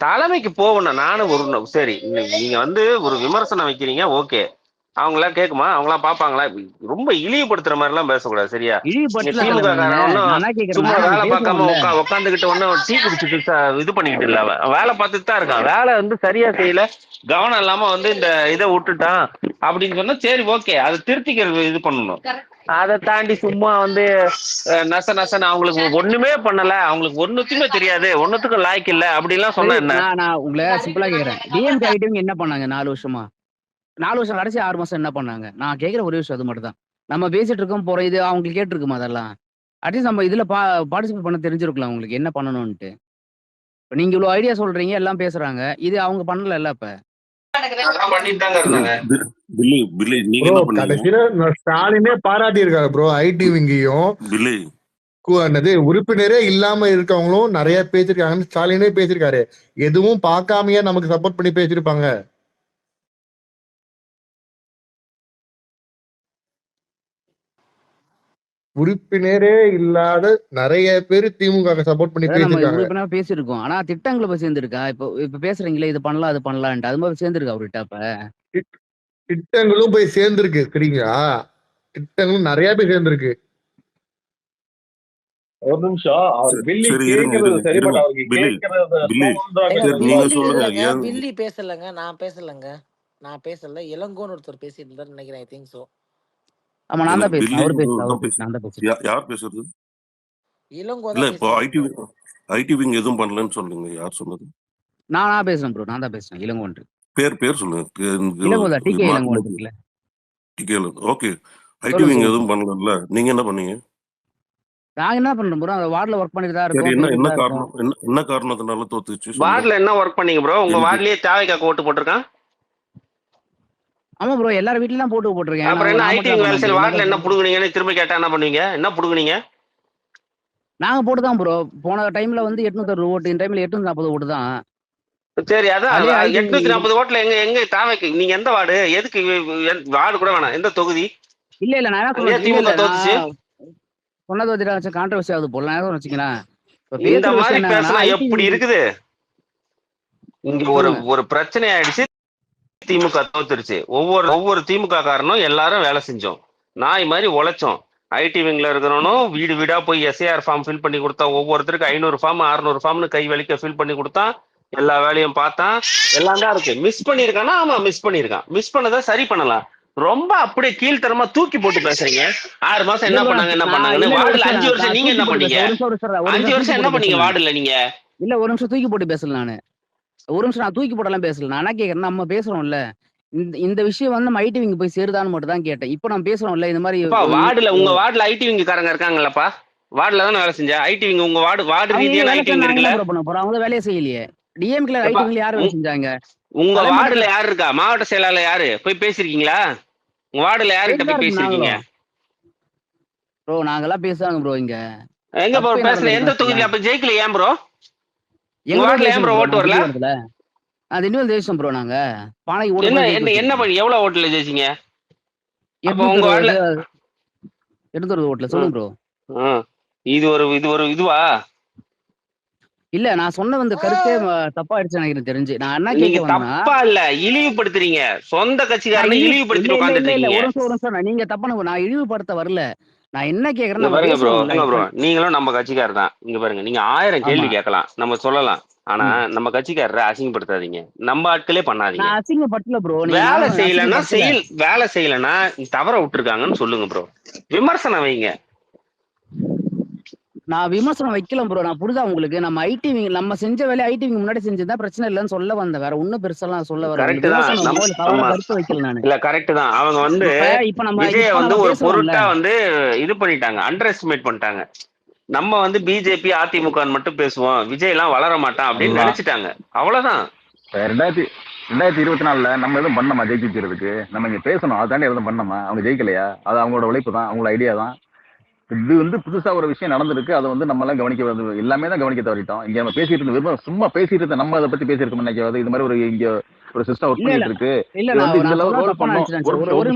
தலைமைக்கு போகணும். நானும் ஒரு சரி நீங்க வந்து ஒரு விமர்சனம் வைக்கிறீங்க, ஓகே. அவங்களாம் கேட்குமா? அவங்களாம் பாப்பாங்களா? ரொம்ப இழிவுபடுத்துற மாதிரி எல்லாம் பேசக்கூடாது, சரியா? நீங்க இழிவுபடுத்தல திமுக தலைவரே நீங்க. காரன் ஒன்னும் நான் என்ன சும்மா கேக்குறேன்னா நம்ம வேலை பார்க்காம பேசுறோம்ல. உட்காந்துக்கிட்டு ஒன்னும் டீ குடிச்சிட்டு இது பண்ணிக்கிட்டு இல்ல. அவன் வேலை பார்த்துட்டு தான் இருக்கான். வேலை வந்து சரியா செய்யல, கவனம் இல்லாம வந்து இந்த இதை விட்டுட்டான் அப்படின்னு சொன்னா சரி ஓகே, அதை திருத்திக்கிறது இது பண்ணணும். அதை தாண்டி சும்மா வந்து நச நசன் அவங்களுக்கு ஒண்ணுமே பண்ணல, அவங்களுக்கு ஒண்ணுத்துக்குமே தெரியாது, ஒண்ணுத்துக்கும் லாய்க்கு இல்ல அப்படிலாம் சரி, சொன்னா என்ன? நான் உங்களை சிம்பிளா கேக்குறேன். டிஎம்கே ஐடி என்ன பண்ணாங்க 4 வருஷமா? 4 வருஷம் கடைசி 6 மாசம் என்ன பண்ணாங்க? நான் கேட்கிற ஒரே விஷயம் அது மட்டும் தான். நம்ம பேசிட்டு இருக்கோம் போறோம். இது அவங்களுக்கு கேட்டிருக்குமா அதெல்லாம்? அட்லீஸ்ட் நம்ம இதுல பார்ட்டிசிபேட் பண்ண தெரிஞ்சிருக்கலாம் உங்களுக்கு என்ன பண்ணணும்ட்டு. இப்ப நீங்க இவ்வளவு ஐடியா சொல்றீங்க, எல்லாம் பேசுறாங்க. இது அவங்க பண்ணல இப்ப. பண்ணிட்டு தாங்க இருந்தாங்க. பில்லி நீங்க ப்ரோ என்ன பண்ணீங்க? கடைசியில ஸ்டாலினே பாராட்டி இருக்காரு ப்ரோ. ஐடி விங்கையும் பில்லி என்னது உறுப்பினரே இல்லாம இருக்கவங்களும் நிறைய பேசிருக்காங்கன்னு ஸ்டாலினே பேசிருக்காரு. எதுவும் பார்க்காமயே நமக்கு சப்போர்ட் பண்ணி பேசிருப்பாங்க. உறுப்பினரே இல்லாத நிறைய பேர் திமுக சப்போர்ட் பண்ணி அதான் நம்ம பேசிருக்காங்க. உறுப்பினரா பேசியிருக்கோம். ஆனா திட்டங்களை போய் சேர்ந்திருக்கா? இப்ப பேசுறீங்களே இது பண்ணலாம் அது பண்ணலான்ட்டு. அது மாதிரி சேர்ந்திருக்கா அவர்கிட்ட அப்ப? திட்டங்களும் போய் சேர்ந்திருக்கு, சரிங்களா? திட்டங்களும் நிறைய பேர் சேர்ந்திருக்கு. ஒரு நிமிஷம். அவர் பில்லி சரி கேக்குறது சரி, பட் இருங்க அவருக்கு பில்லி கேட்கறது பில்லி ஏங்க சரி நீங்க பில்லி சொல்லுங்க. இல்லைங்க. ஏன் பில்லி பேசலங்க. நான் பேசல. இளங்கோன்னு ஒருத்தர் பேசிட்டு இருந்தாரு நினைக்கிறேன். I think so. ஆமா நான் தான் பேசுறேன். பில்லி அவர் பேசல. தான் பேசு. நான் தான் பேசுறேன். யார் பேசுறது? இளங்கோ இல்ல தான் இப்போ பேசிட்டு ஐடி விங் எதுவும் பண்ணலன்னு சொல்லுங்க. யார் சொன்னது? நான் பேசுறேன் ப்ரோ. நான் தான் பேசுறேன். இளங்கோன்று. பேர் சொல்லுங்க. இளங்கோ தான். டிகே மாத்தி இளங்கோன்று மாத்தி இருக்குல்ல. கேளு. ஓகே. ஐடி சொல்லுங்க விங் சொல்லுங்க எதுவும் சொல்லுங்க. பண்ணல. நீங்க என்ன பண்ணீங்க? நாங்க என்ன பண்றோம் ப்ரோ? அந்த வார்டுல ஒர்க் பண்ணிட்டு தான் சரி இருக்கோம். என்ன பேசிட்டு என்ன தான் இருக்கோம். காரணம் என்ன காரணத்தினால தோத்துச்சு சொல்லுங்க. வார்டுல என்ன ஒர்க் பண்ணீங்க ப்ரோ? உங்க எனக்கு வார்டுலயே தேவைக்காக ஓட்டு போட்டிருக்கான். ஆமா ப்ரோ. எல்லார் வீட்லயும் தான் போட்டிருக்கேன். அப்புறம் என்ன நான் ஐடி மட்டும் தான் வேலை பண்ண செய்யல, முடியும்? வார்டுல என்ன புடுங்குனீங்கன்னு திரும்ப கேட்டா என்ன பண்ணுவீங்க? என்ன புடுங்குனீங்க? நாங்க போட்டு தான் ப்ரோ. போன டைம்ல வந்து 860 ஓட்டு. இந்த டைம்ல 840 ஓட்டு தான். சரி அதான் அதுலயே ஐடி 840 ஓட்டுல எங்க தேவைக்கு நீங்க எந்த வார்டு? எதுக்கு வார்டு கூட வேணாம், எந்த தொகுதி? இல்ல நான் என்ன அங்கேயே சொல்றேன், திமுக தோத்துச்சு. நான் சொன்னது வச்சுட்டு கான்ட்ரவர்சி ஆகுது போல. நான் வச்சுக்கிறேன். இப்ப இந்த பேசுற மாதிரி விஷயம் என்னன்னா பேசினா ஐடி எப்படி இருக்குது? இங்க சொல்லுங்க. ஒரு பிரச்சனை ஆயிடுச்சு. திமுக தோத்துருச்சு. ஒவ்வொரு திமுக காரனும் எல்லாரும் வேலை செஞ்சோம், நாய் மாதிரி உழைச்சோம். ஐடி விங்ல இருக்கிறவனும் வீடு வீடா போய் எஸ்ஏஆர் ஃபார்ம் ஃபில் பண்ணி கொடுத்தா, ஒவ்வொருத்தருக்கு 500 ஃபார்ம் 600 ஃபார்ம்னு கை வலிக்க ஃபில் பண்ணி கொடுத்தான். எல்லா வேலையும் பார்த்தான். எல்லாம் தான் இருக்கு. மிஸ் பண்ணிருக்கானா? ஆமா மிஸ் பண்ணிருக்கான். மிஸ் பண்ணதை சரி பண்ணலாம். ரொம்ப அப்படியே கீழ்த்தரமா தூக்கி போட்டு பேசுறீங்க. 6 மாசம் என்ன பண்ணாங்கன்னு. வார்டுல 5 வருஷம் நீங்க என்ன பண்ணீங்க? 5 வருஷம் என்ன பண்ணீங்க வார்டுல நீங்க? இல்ல ஒரு நிமிஷம் தூக்கி போட்டு பேசல நானு. ஒரு நிமிஷம் நான் தூக்கி போடலாம் பேசல. நான் என்ன கேக்குறேன், நம்ம பேசுறோம்ல இந்த விஷயம் வந்து நம்ம ஐடி விங் போய் சேருதான்னு மட்டும் தான் கேட்டேன். இப்போ நம்ம பேசுறோம்ல இந்த மாதிரி வார்டுல உங்க வார்டுல ஐடி விங் காரங்க இருக்காங்கல்லப்பா. வார்டுல தானே வேலை செஞ்சா ஐடி விங். உங்க வார்டு ரீதியான ஐடி விங் இருக்குல்ல. அவங்க வேலையை செய்யலையே. டிஎம்கே ஐடி விங்ல யார் வேலை செஞ்சாங்க? உங்க வார்டுல யாரு இருக்கா? மாவட்ட செயலாளர் யாரு? போய் பேசிருக்கீங்களா? உங்க வார்டுல யாருகிட்ட போய் பேசிருக்கீங்க? ப்ரோ நாங்கெல்லாம் பேசுவாங்க ப்ரோ. இங்க எங்க ப்ரோ பேசல? எந்த தொகுதியில அப்ப ஜெயிக்கல? ஏன் ப்ரோ உங்க வார்டுல ஏன் ப்ரோ ஓட்டு வரல? அது இன்னும் தேசம் ப்ரோ. நாங்க பானைக்கு என்ன பண்ணி எவ்வளவு ஓட்டுல ஜெயிச்சீங்க? அப்ப உங்க வார்டுல எடுத்து வருது ஓட்டுல ம், சொல்லுங்க ப்ரோ. ம். இது ஒரு இதுவா? இல்ல நான் சொன்ன வந்து கருத்தே தப்பா ஆயிடுச்சு நினைக்கிறேன் தெரிஞ்சு. நான் என்ன நீங்க கேட்க வந்தேன்னா, தப்பா இல்ல, இழிவுபடுத்துறீங்க. சொந்த நான் கட்சிக்காரனை இல்ல இழிவுபடுத்திட்டு இல்ல உட்காந்துட்டு இருக்கீங்க. ஒரு நிமிஷம் நீங்க தப்பான நான் இழிவுபடுத்த வரல. நான் என்ன கேக்குறேன், இங்க நம்ம பாருங்க ப்ரோ, பேசுறோம்ல இப்ப. நீங்களும் நம்ம கட்சிக்காரர் தான். இங்க பாருங்க, நீங்க 1000 ஆமா. கேள்வி கேட்கலாம், நம்ம சொல்லலாம். ஆனா ம். நம்ம கட்சிக்காரரை அசிங்கப்படுத்தாதீங்க, நம்ம ஆட்களே பண்ணாதீங்க. நான் அசிங்கப்பட்டல ப்ரோ. நீங்க வேலை நானும் செய்யலைன்னா அசிங்கப்படுத்தல. வேலை செய்யலைன்னா தவற விட்டுருக்காங்கன்னு சொல்லுங்க ப்ரோ, விமர்சனம் வைங்க. நான் விமர்சனம் வைக்கல ப்ரோ. நான் புரியுதா உங்களுக்கு? நம்ம நம்ம செஞ்ச வேலையை ஐடிவிங்க முன்னாடி செஞ்சதா பிரச்சனை இல்லைன்னு சொல்ல வந்தேன். வேற ஒன்னும் பெருசெல்லாம் சொல்ல வரல. கரெக்ட் தான். விமர்சனமோ இல்ல தவறா கருத்து வைக்கல நானு. இல்ல கரெக்ட் தான். அவங்க வந்து இப்ப நம்ம விஜய இப்ப வந்து நம்ம ஒரு பேசுறோம்ல. பொருட்டா வந்து இது பண்ணிட்டாங்க, அண்டர் எஸ்டிமேட் பண்ணிட்டாங்க. நம்ம வந்து பிஜேபி அதிமுக மட்டும் பேசுவோம், விஜய் எல்லாம் வளர மாட்டான் அப்படின்னு அவ்வளவுதான். நினைச்சிட்டாங்க. அவ்வளவுதான். 2024 நம்ம எதுவும் பண்ணோமா ஜெயிக்கிறதுக்கு? நம்ம இங்க பேசணும், அதாண்டி எதுவும் பண்ணோமா? அவங்க ஜெயிக்கலையா? அது அவங்களோட உழைப்பு தான், அவங்களோட ஐடியா தான். இது வந்து புதுசா ஒரு விஷயம் நடந்திருக்கு. அதை வந்து நம்ம எல்லாம் கவனிக்க எல்லாமே தான் கவனிக்க தவறிட்டோம். இங்க நம்ம பேசிட்டு இருந்த சும்மா பேசிட்டு இருந்த நம்ம அதை பத்தி பேசியிருக்கோம் நினைக்காது. இது மாதிரி ஒரு இங்க ஒரு சிஸ்டம் ஒர்க் இல்ல பண்ணிட்டு இருக்கு. இல்ல இது வந்து நான் இந்த சொன்னா ரோல் தப்பா பண்ணோம். நினைச்சிட்டேன். ஒரு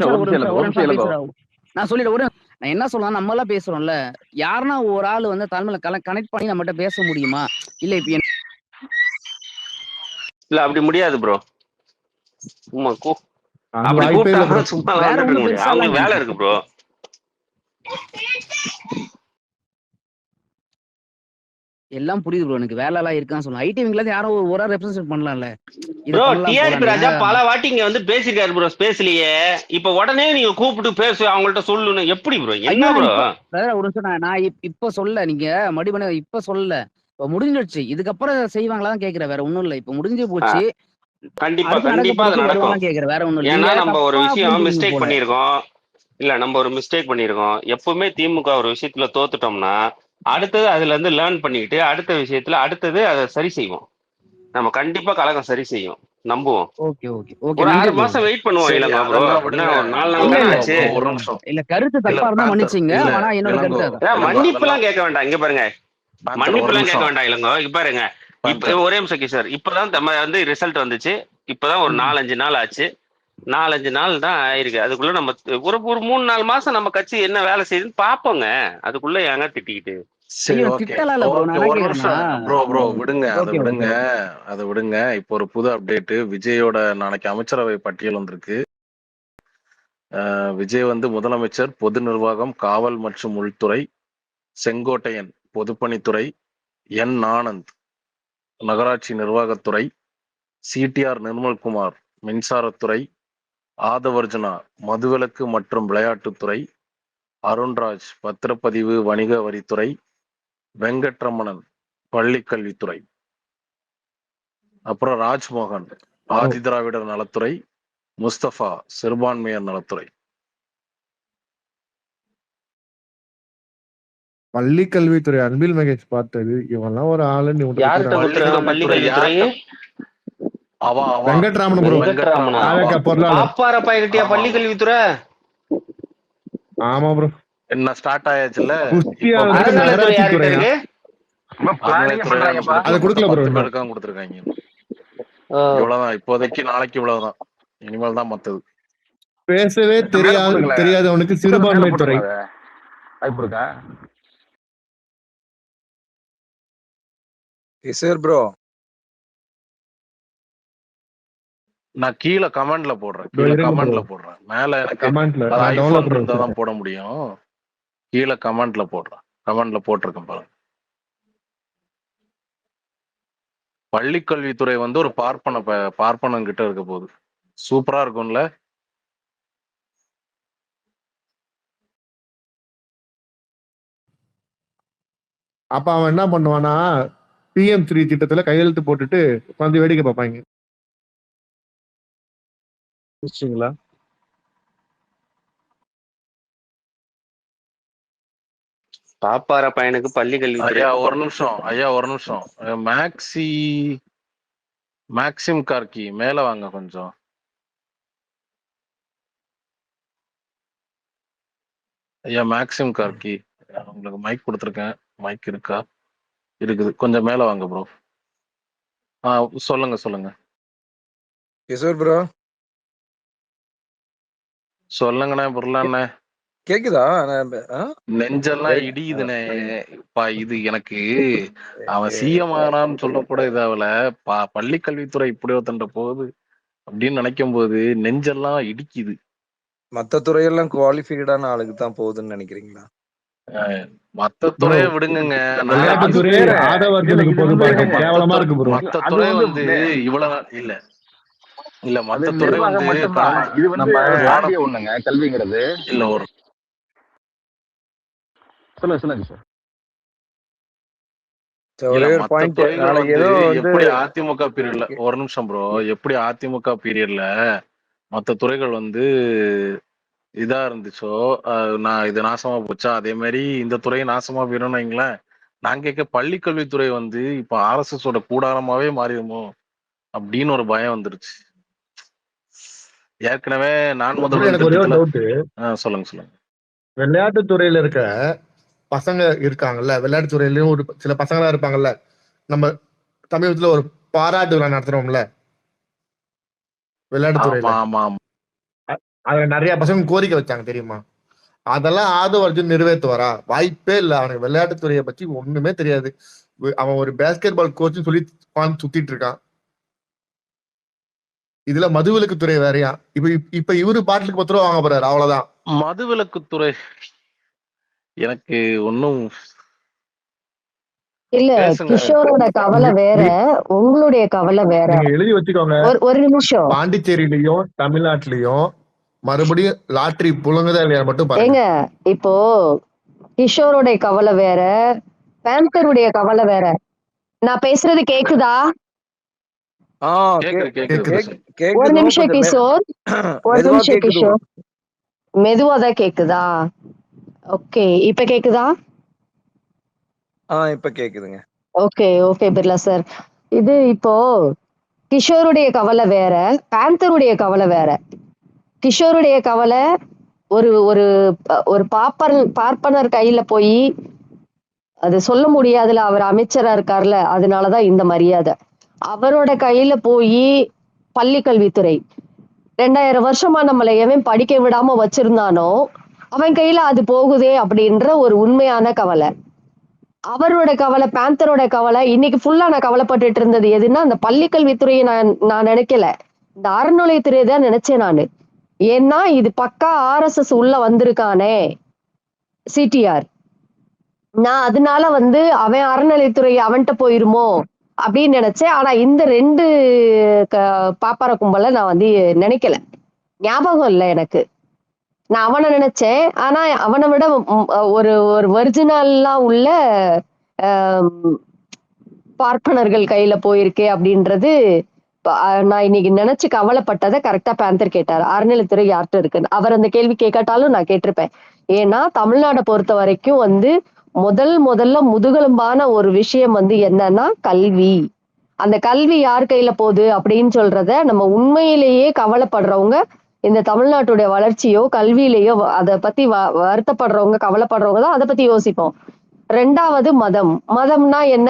நிமிஷம் நான் சொல்லிடுறேன். நான் என்ன சொல்லலாம், நம்ம எல்லாம் பேசுறோம்ல. யாருன்னா ஒரு ஆள் வந்து தலைமையில கனெக்ட் பண்ணி நம்மகிட்ட பேச முடியுமா? இல்ல இப்ப இல்ல அப்படி முடியாது ப்ரோ. சும்மா அது அப்படி வாய்ப்பே இல்ல ப்ரோ. கூப்பிட்டா சும்மா வேற வந்துட்டு இருக்க ஒண்ணும் முடியாது, பெருசா அவங்களுக்கு வேலை இருக்கு ப்ரோ. எல்லாம் புரியுது ப்ரோ. எனக்கு வேலை எல்லாம் இருக்கான்னு சொல்லலாம். ஐடிவிங்ல யாரோ ஒரு ஆள் ரெப்ரசென்ட் பண்ணலாம்ல. இது ப்ரோ பண்ணலாம் டிஆர்பி போலாம். ராஜா பல வாட்டி இங்க வந்து பேசிருக்காரு ப்ரோ ஸ்பேஸ்லயே. இப்ப உடனே நீங்க கூப்பிட்டு பேசு அவங்கள்ட்ட சொல்லணும், எப்படி ப்ரோ? ஐயோ என்ன நான் ப்ரோ? ஒரு நிமிஷம் நான் இப்ப சொல்ல நீங்க மடிபன இப்ப சொல்ல. இப்ப முடிஞ்சிடுச்சு. இதுக்கப்புறம் செய்வாங்களான்னு கேக்குறேன். வேற ஒண்ணும் இல்ல. இப்ப முடிஞ்சு போச்சு. கண்டிப்பா அடுத்து நடக்க கண்டிப்பா அது போறது நடக்கும். வருவாங்களான்னு கேக்குறேன். வேற ஒண்ணும் இல்ல. ஏன்னா நீங்க நம்ம ஒரு தப்பா விஷயம் புரிஞ்சுக்கிறீங்க மிஸ்டேக் போல. பண்ணியிருக்கோம். இல்ல நம்ம ஒரு மிஸ்டேக் பண்ணியிருக்கோம். எப்பவுமே திமுக ஒரு விஷயத்துல தோத்துட்டோம்னா அடுத்தது அதுல இருந்து லேர்ன் பண்ணிட்டு அடுத்த விஷயத்துல அடுத்தது அதை சரி செய்வோம். நம்ம கண்டிப்பா கழகம் சரி செய்யும், நம்புவோம். Okay okay okay. ஒரு நன்றி 6 ப்ரோ. மாசம் வெயிட் பண்ணுவோம். சரி, இளங்கோ ப்ரோ, அதெல்லாம் என்ன விடுங்க. ஒரு 4 நாள் இல்ல தானே இல்ல ஆச்சு. ஒரு நிமிஷம். இல்ல கருத்து இல்ல தப்பா இருந்தா பேந்தர், மன்னிச்சிங்க. இல்ல ஆனா என்னோட இளங்கோ, கருத்து அதான். இளங்கோ மன்னிப்பு அதெல்லாம் எல்லாம் கேட்க வேண்டாம். இங்க பாருங்க, பேந்தர் மன்னிப்பு ஒரு எல்லாம் கேட்க நிமிஷம். வேண்டாம் இளங்கோ. இப்ப பாருங்க, இப்ப பேந்தர் ஒரே நிமிஷம் சார். இப்பதான் நம்ம வந்து ரிசல்ட் வந்துச்சு. இப்பதான் ஒரு 4-5 நாள் ஆச்சு. 4-5 நாள் தான் ஆயிருக்கு. அதுக்குள்ள நம்ம ஒரு ஒரு 3-4 மாசம் நம்ம கட்சி என்ன வேலை செய்யுதுன்னு பாப்போங்க. அதுக்குள்ள ஏங்க திட்டிக்கிட்டு? சரி, ஐயோ ஓகே திட்டலாம் இல்ல ப்ரோ. நான் ஓகே, என்ன ஒரு கேக்குறேன்னா, நிமிஷம் ப்ரோ விடுங்க, அதை ஓகே விடுங்க, ஓகே. அதை விடுங்க. இப்போ ஒரு புது அப்டேட், விஜயோட நாளைக்கு அமைச்சரவை பட்டியல் வந்திருக்கு. விஜய் வந்து முதலமைச்சர், பொது நிர்வாகம், காவல் மற்றும் உள்துறை, செங்கோட்டையன் பொதுப்பணித்துறை, என் ஆனந்த் நகராட்சி நிர்வாகத்துறை, சிடிஆர் நிர்மல்குமார் மின்சாரத்துறை, ஆதவர்ஜுனா மதுவிலக்கு மற்றும் விளையாட்டுத்துறை, அருண்ராஜ் பத்திரப்பதிவு வணிக வரித்துறை, வெங்கட்ரமணன் பள்ளிக்கல்வித்துறை, அப்புறம் ராஜ்மோகன் ஆதிதிராவிடர் நலத்துறை, முஸ்தபா சிறுபான்மையர் நலத்துறை. பள்ளி கல்வித்துறை அன்பில் மகேஷ் பார்த்தது. இவன்லாம் ஒரு ஆளுன்னு யார்கிட்ட கொடுத்துருக்காங்க பள்ளி கல்வித்துறை? வெங்கட்ராமன் ப்ரோ, வெங்கட்ராமனா? பாஜக பொருளாளர். பாப்பார பையன்கிட்டயா பள்ளி கல்வித்துறை? ஆமா ப்ரோ, என்ன ஸ்டார்ட் ஆயாச்சுல்ல. குஸ்தியா இப்போ வந்துட்டு அறநிலைத்துறை நகராட்சி யார்கிட்ட துறையா? இருக்கு? அது கொடுக்கல ப்ரோ. 10 பேருக்காக கொடுத்துருக்காங்க. இவ்வளவுதான் இப்போதைக்கு. நாளைக்கு இவ்வளவுதான், இனிமேல் தான் மத்தது. பேசவே தெரியாதவனுக்கு சிறுபான்மை துறை. வாய்ப்பு இருக்கா? கிஷோர் ப்ரோ, நான் கீழே கமெண்ட்ல போடுறேன். மேல எனக்கு கமெண்ட்ல அது நான் ஐபோன் டவுன்லோட் இருந்தா பண்ணி தான் போட முடியும். கீழே கமெண்ட்ல போடுறேன். கமெண்ட்ல போட்டிருக்கேன் பாருங்க. பள்ளிக்கல்வித்துறை வந்து ஒரு பார்ப்பனன் கிட்ட இருக்க போகுது. சூப்பரா இருக்கும்ல. அப்ப அவன் என்ன பண்ணுவானா, PM3 திட்டத்துல கையெழுத்து போட்டுட்டு உட்காந்து வேடிக்கை பார்ப்பாங்க. பாப்பார பையனுக்கு பள்ளி கல்வித்துறை. ஐயா ஒரு நிமிஷம். மேக்சிம் கார்கி மேல வாங்க கொஞ்சம். ஐயா மேக்சிம் கார்கி, உங்களுக்கு மைக் கொடுத்துருக்கேன். மைக் இருக்கா? இருக்குது, கொஞ்சம் மேல வாங்க ப்ரோ. சொல்லுங்க. கிஷோர் ப்ரோ சொல்லுங்கண்ணே புரியலண்ணே. கேக்குதா? நெஞ்செல்லாம் இடியுதுனே. இது எனக்கு அவன் சிஎம் ஆனான்னு சொல்ல கூட இதாவல. பள்ளி கல்வித்துறை இப்படி ஒருத்தண்ட போகுது அப்படின்னு நினைக்கும் போது நெஞ்செல்லாம் இடிக்குது. மத்த துறையெல்லாம் குவாலிஃபைடான ஆளுக்கு தான் போகுதுன்னு நினைக்கிறீங்களா? மத்த துறையை விடுங்க. விளையாட்டுத்துறை ஆதவர்களுக்கு பொது பாருங்க, கேவலமா இருக்கு ப்ரோ. மத்த துறை வந்து இவ்வளவு இல்ல மத்த துறை வந்து இது வந்து தாண்டிய ஒண்ணுங்க கல்விங்கிறது. இல்ல ஒரு சொல்லுங்க சார். ஒரே ஒரு பாயிண்ட், நாளைக்கு ஏதோ எப்படி அதிமுக பீரியட்ல ஒரு நிமிஷம் ப்ரோ, எப்படி அதிமுக பீரியட்ல மத்த துறைகள் வந்து இதா இருந்துச்சோ, நான் இது நாசமா போச்சா, அதே மாதிரி இந்த துறையை நாசமா போயிடும்னு வைங்களேன். நான் கேட்க பள்ளி கல்வித்துறை வந்து இப்ப ஆர்எஸ்எஸ் ஓட கூடாரமாவே மாறிடுமோ அப்படின்னு ஒரு பயம் வந்துருச்சு. ஏற்கனவே நான் எனக்கு ஒரே ஒரு டவுட். சொல்லுங்க. விளையாட்டுத்துறையில இருக்க பசங்க இருக்காங்கல்ல, விளையாட்டுத்துறையிலயும் ஒரு சில பசங்களா இருப்பாங்கல்ல. நம்ம சமீபத்துல ஒரு பாராட்டு விழா நடத்துறோம்ல விளையாட்டுத்துறையில, அதுல நிறைய பசங்க கோரிக்கை வச்சாங்க தெரியுமா? அதெல்லாம் ஆதவ அர்ஜுன் நிறைவேற்றுவாரா? வாய்ப்பே இல்லை. அவனுக்கு விளையாட்டுத்துறையை பத்தி ஒண்ணுமே தெரியாது. அவன் ஒரு பேஸ்கெட் பால் கோச்சுன்னு சொல்லி சுத்திட்டு இருக்கான். இதுல மதுவிலக்கு துறை வேறையா? இப்ப இவரு பாட்டிலுக்கு 10 ரூபா வாங்க போறாரு, அவ்வளவுதான். மதுவிலக்குத்துறை எனக்கு ஒன்னும் இல்ல. கிஷோரோட கவலை வேற, உங்களுடைய கவலை வேற. நீங்க எழுதி வச்சுக்கோங்க. ஒரு நிமிஷம். பாண்டிச்சேரியிலயும் தமிழ்நாட்டிலயும் மறுபடியும் லாட்டரி புழுங்குதா இல்லையா மட்டும் பாருங்க. இப்போ கிஷோருடைய கவலை வேற, பேந்தருடைய கவலை வேற. நான் பேசுறது கேக்குதா? ஒரு நிமிஷம் கிஷோர், ஒரு நிமிஷம் கிஷோர், மெதுவாதான் கேக்குதா? ஓகே, இப்ப கேக்குதா? இப்ப கேக்குதுங்க. Okay Birla sir. இது இப்போ கிஷோருடைய கவலை வேற, பேந்தருடைய கவலை வேற. கிஷோருடைய கவலை ஒரு ஒரு ஒரு பார்ப்பனர் கையில போய் அது சொல்ல முடியாதுல, அவர் அமைச்சரா இருக்கார்ல, அதனாலதான் இந்த மரியாதை. அவரோட கையில போய் பள்ளி கல்வித்துறை 2000 வருஷமா நம்மளை எவன் படிக்க விடாம வச்சிருந்தானோ அவன் கையில அது போகுதே அப்படின்ற ஒரு உண்மையான கவலை. அவரோட கவலை, பேந்தரோட கவலை. இன்னைக்கு ஃபுல்லா நான் கவலைப்பட்டுட்டு இருந்தது எதுன்னா, அந்த பள்ளி கல்வித்துறையை நான் நினைக்கல, இந்த அறநிலையத்துறையை தான் நினைச்சேன் நானு. ஏன்னா இது பக்கா ஆர்எஸ்எஸ் உள்ள வந்திருக்கானே சிடிஆர். நான் அதனால வந்து அவன் அறநிலையத்துறை அவன்கிட்ட போயிருமோ அப்படின்னு நினைச்சேன். ஆனா இந்த 2 பாப்பார கும்பல நான் வந்து நினைக்கல, ஞாபகம் இல்லை எனக்கு. நான் அவனை நினைச்சேன். ஆனா அவனை விட ஒரு ஒரு ஒரிஜினல்லாம் உள்ள பார்ப்பனர்கள் கையில போயிருக்கே அப்படின்றது நான் இன்னைக்கு நினைச்சு கவலைப்பட்டதை கரெக்டா பேந்தர் கேட்டாரு. அறநிலைத்துறை யார்கிட்ட இருக்குன்னு அவர் அந்த கேள்வி கேட்காட்டாலும் நான் கேட்டிருப்பேன். ஏன்னா தமிழ்நாடை பொறுத்த வரைக்கும் வந்து முதல்ல முதுகெலும்பான ஒரு விஷயம் வந்து என்னன்னா கல்வி. அந்த கல்வி யார் கையில போகுது அப்படின்னு சொல்றத நம்ம உண்மையிலேயே கவலைப்படுறவங்க, இந்த தமிழ்நாட்டுடைய வளர்ச்சியோ கல்வியிலேயோ அதை பத்தி வருத்தப்படுறவங்க, கவலைப்படுறவங்க தான் அதை பத்தி யோசிப்போம். 2வது மதம்னா என்ன?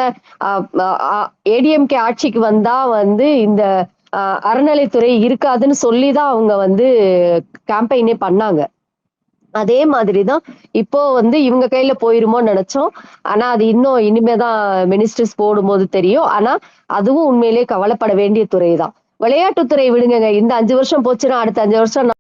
ஏடிஎம்கே ஆட்சிக்கு வந்தா வந்து இந்த அறநிலைத்துறை இருக்காதுன்னு சொல்லிதான் அவங்க வந்து கேம்பெயினே பண்ணாங்க. அதே மாதிரிதான் இப்போ வந்து இவங்க கையில போயிருமோன்னு நினைச்சோம். ஆனா அது இன்னும் இனிமேதான் மினிஸ்டர்ஸ் போடும்போது தெரியும். ஆனா அதுவும் உண்மையிலேயே கவலைப்பட வேண்டிய துறை தான். விளையாட்டுத்துறை விடுங்க, இந்த 5 வருஷம் போச்சுன்னா அடுத்த 5 வருஷம்